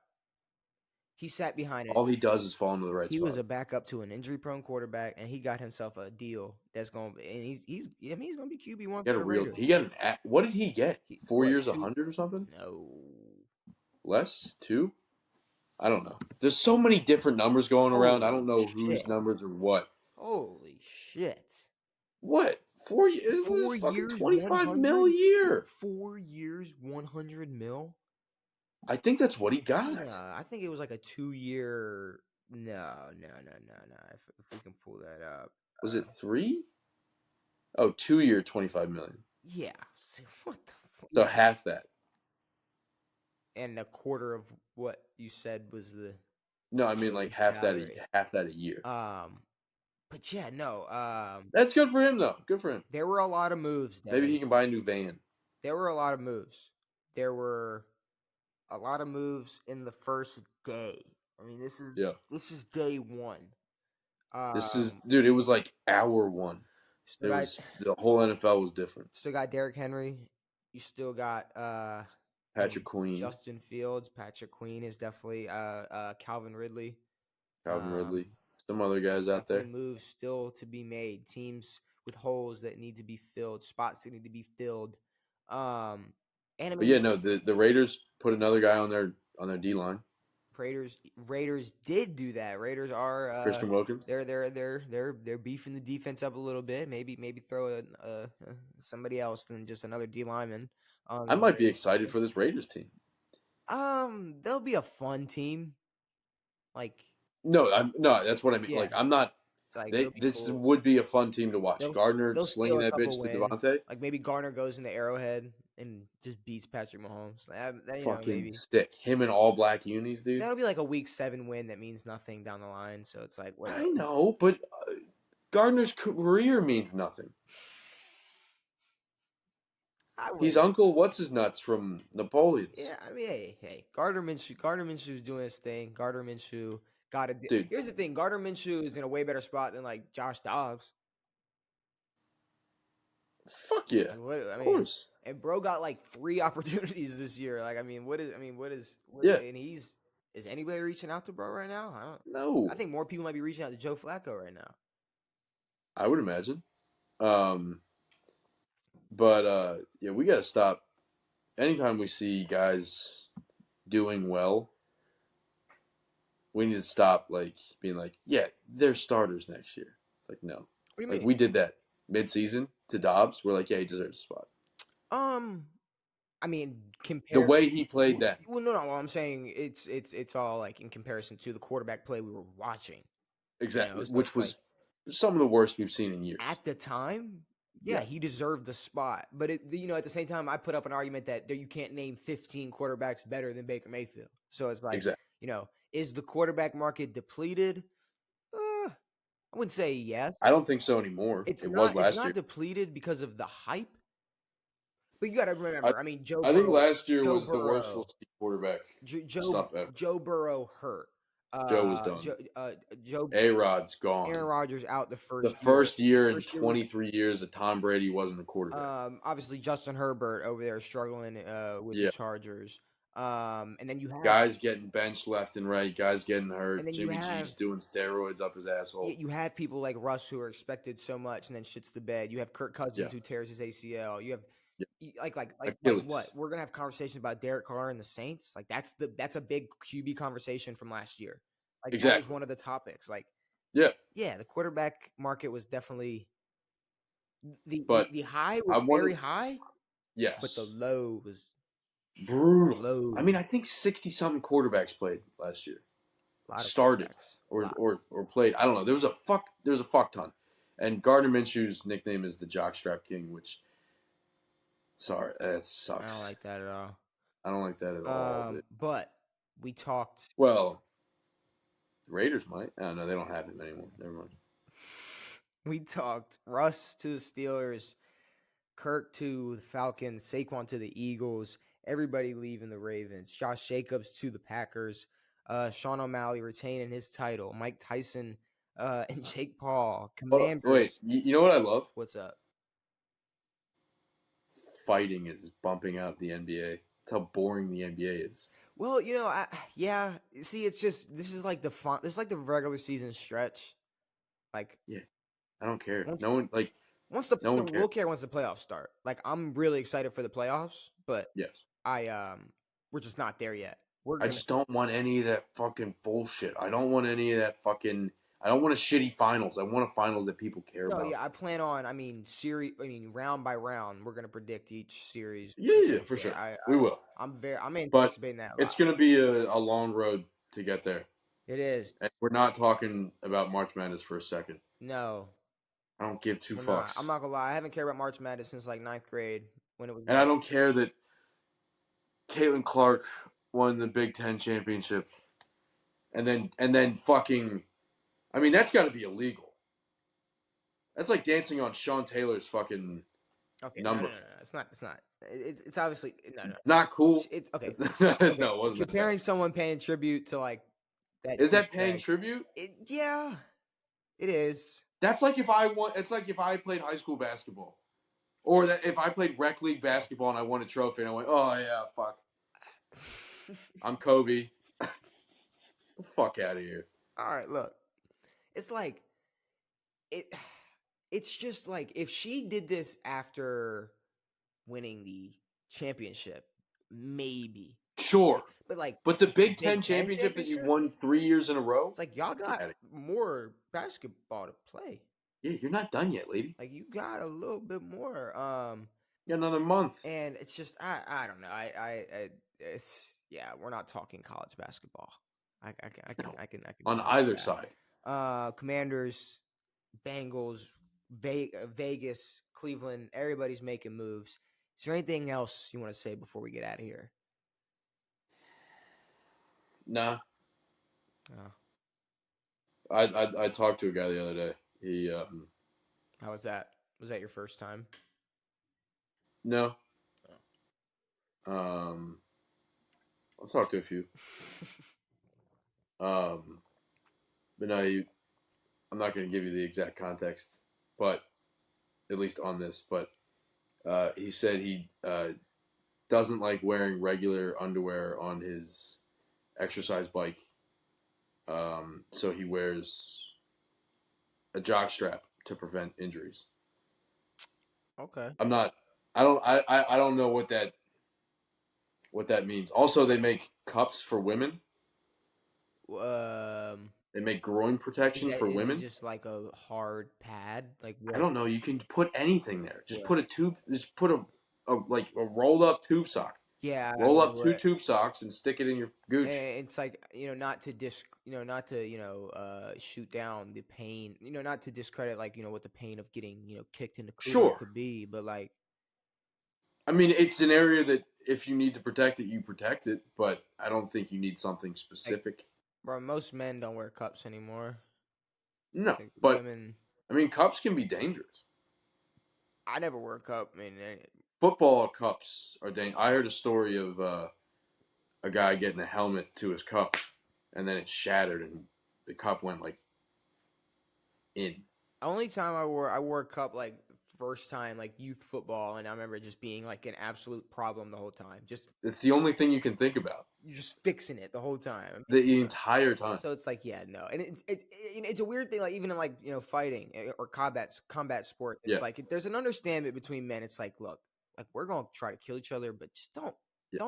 He sat behind it. All he does is fall into the right spot. He was a backup to an injury-prone quarterback, and he got himself a deal that's going. And he's going to be QB1. He got an. What did he get? 4 years, 100 or something? No, less 2. I don't know. There's so many different numbers going around. I don't know whose numbers are what. Holy shit! What? 4 years? 4 years, $25 million a year. 4 years, $100 million. I think that's what he got. I think it was like a 2-year. No. If we can pull that up, was it 3? Oh, 2-year, $25 million. Yeah. What the fuck? So half that. And a quarter of what you said was the. No, I mean like half that a year. But yeah, no. That's good for him though. Good for him. There were a lot of moves. Maybe he can buy a new van. There were a lot of moves. There were a lot of moves in the first day. I mean, this is day one. This is, dude. It was like hour one. Still It got was the whole NFL was different. still got Derrick Henry. You still got Patrick Queen, Justin Fields. Patrick Queen is definitely Calvin Ridley. Calvin Ridley, some other guys out Definitely there. moves still to be made. Teams with holes that need to be filled, spots that need to be filled. And I But mean, yeah, no, the Raiders put another guy on their D line. Raiders did do that. Raiders are Christian Wilkins. they're beefing the defense up a little bit. Maybe throw somebody else than just another D lineman. I might be excited for this Raiders team. They'll be a fun team. Like no, that's what I mean. Yeah. Like I'm not. Like, This cool. would be a fun team to watch. They'll Gardner steal slinging a that couple bitch to wins. Devontae. Like maybe Garner goes into Arrowhead and just beats Patrick Mahomes. Fucking Maybe stick him in all black unis, dude. that'll be like a week 7 win that means nothing down the line. So it's like whatever. I know, but Gardner's career means nothing. He's Uncle What's His Nuts from Napoleon's. Yeah, I mean, hey, Gardner Minshew's doing his thing. Gardner Minshew got it. Dude. Here's the thing: Gardner Minshew is in a way better spot than like Josh Dobbs. Fuck yeah, of course. And bro got like 3 opportunities this year. Like, what is? Yeah. And is anybody reaching out to bro right now? I don't know. I think more people might be reaching out to Joe Flacco right now. I would imagine. But yeah, we got to stop. Anytime we see guys doing well, we need to stop like being like, yeah, they're starters next year. It's like, no. What do you mean? Like we did that mid-season to Dobbs. We're like, yeah, he deserves a spot. I mean, the way he played that. Well, no. I'm saying it's all like in comparison to the quarterback play we were watching. Exactly, which was some of the worst we've seen in years. At the time, yeah, he deserved the spot. But at the same time, I put up an argument that you can't name 15 quarterbacks better than Baker Mayfield. So it's like, is the quarterback market depleted? I wouldn't say yes. I don't think so anymore. It was last year. It's not depleted because of the hype. But you got to remember, Joe Burrow. I think last year was the worst we'll see quarterback stuff ever. Joe Burrow hurt. Joe was done. A-Rod's gone. Aaron Rodgers out the first year in 23 years that Tom Brady wasn't a quarterback. Obviously, Justin Herbert over there struggling with the Chargers. And then you have guys getting benched left and right, guys getting hurt. Jimmy G's doing steroids up his asshole. You have people like Russ who are expected so much and then shits the bed. You have Kirk Cousins who tears his ACL. You have like what? We're gonna have conversations about Derek Carr and the Saints. Like that's a big QB conversation from last year. Like that was one of the topics. Like the quarterback market was definitely the high was very high. Yes, but the low was brutal. Low. I mean, I think 60-something quarterbacks played last year. Started or played. I don't know. There was a fuck ton. And Gardner Minshew's nickname is the Jockstrap King, which sorry, that sucks. I don't like that at all. I don't like that at all. Dude. But we talked. Well, the Raiders might. Oh, no, they don't have him anymore. Never mind. We talked Russ to the Steelers, Kirk to the Falcons, Saquon to the Eagles, everybody leaving the Ravens, Josh Jacobs to the Packers, Sean O'Malley retaining his title, Mike Tyson and Jake Paul, Commanders. Oh, wait, you know what I love? What's up? Fighting is bumping out the NBA. That's how boring the NBA is. Well, see, it's just this is like the regular season stretch. Like, yeah, I don't care. No one cares. We'll care once the playoffs start. Like, I'm really excited for the playoffs, but yes, we're just not there yet. I just don't want any of that fucking bullshit. I don't want any of that fucking. I don't want a shitty finals. I want a finals that people care about. Yeah, I plan on. Round by round, we're gonna predict each series. Yeah, for sure. We will. I'm anticipating that. It's gonna be a long road to get there. It is. And we're not talking about March Madness for a second. No. I don't give two fucks. I'm not gonna lie. I haven't cared about March Madness since like 9th grade when it was. And I don't care that Caitlin Clark won the Big Ten championship, and then fucking. I mean, that's got to be illegal. That's like dancing on Sean Taylor's fucking number. No. It's not. It's obviously no. It's not cool. It's okay. No, it wasn't. Comparing someone paying tribute to like Is that paying douchebag. tribute? Yeah, it is. That's like if I won. It's like if I played high school basketball, or that if I played rec league basketball and I won a trophy and I went, oh yeah, fuck, I'm Kobe. The fuck out of here. All right, look. It's like it. It's just like if she did this after winning the championship, maybe. Sure, But like but the Big Big Ten Ten championship that you championship, won 3 years in a row. it's like y'all got more basketball to play. Yeah, you're not done yet, lady. Like you got a little bit more. You got another month. And it's just I don't know. It's yeah. We're not talking college basketball. I can On promise either that. side. Commanders, Bengals, Vegas, Cleveland. Everybody's making moves. Is there anything else you want to say before we get out of here? Nah. Oh. I talked to a guy the other day. He How was that? Was that your first time? No. I've talked to a few. But no, I'm not going to give you the exact context, but at least on this. But he said he doesn't like wearing regular underwear on his exercise bike. So he wears a jock strap to prevent injuries. Okay. I don't know what that means. Also, they make cups for women. They make groin protection for women. Is it just like a hard pad? Like what? I don't know. You can put anything there. Just put a tube. Just put a rolled up tube sock. Yeah. Roll up 2 tube socks and stick it in your gooch. It's like not to shoot down the pain. Not to discredit what the pain of getting kicked in the cooter could be, but like. I mean, it's an area that if you need to protect it, you protect it. But I don't think you need something specific. Bro, most men don't wear cups anymore. No, like but women. I mean, cups can be dangerous. I never wear a cup. I mean, football cups are dangerous. I heard a story of a guy getting a helmet to his cup, and then it shattered, and the cup went like in. Only time I wore a cup like first time like youth football, and I remember it just being like an absolute problem the whole time. Just it's the only thing you can think about. You're just fixing it the whole time. The entire time. So it's like, yeah, no, and it's a weird thing. Like even in like fighting or combat sport, it's like there's an understanding between men. It's like, look, like we're gonna try to kill each other, but just don't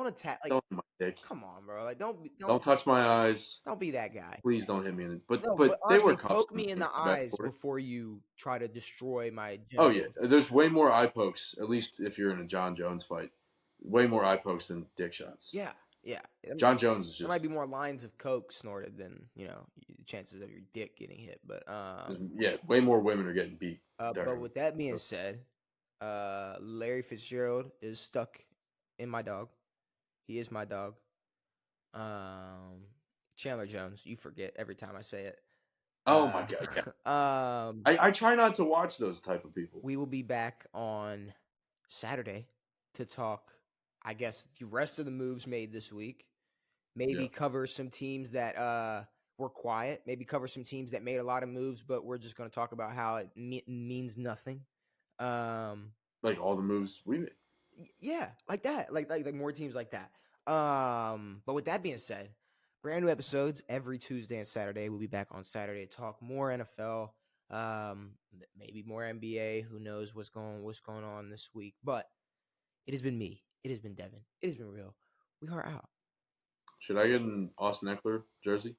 attack. Like, don't hit my dick. Come on, bro. Like don't touch my eyes. Don't be that guy. Please don't hit me in the. But honestly, they were cups. Poke me in the eyes before you try to destroy my. Oh yeah, there's way more eye pokes. At least if you're in a John Jones fight, way more eye pokes than dick shots. Yeah. John Jones is just. There might be more lines of coke snorted than chances of your dick getting hit, but way more women are getting beat. But with that being said, Larry Fitzgerald is stuck in my dog. He is my dog. Chandler Jones, you forget every time I say it. Oh my god. I try not to watch those type of people. We will be back on Saturday to talk, I guess, the rest of the moves made this week. Maybe cover some teams that were quiet. Maybe cover some teams that made a lot of moves, but we're just going to talk about how it means nothing. Like all the moves we made. Yeah, like that. Like more teams like that. But with that being said, brand new episodes every Tuesday and Saturday. We'll be back on Saturday to talk more NFL, maybe more NBA. Who knows what's going on this week? But it has been me. It has been Devin. It has been real. We are out. Should I get an Austin Eckler jersey?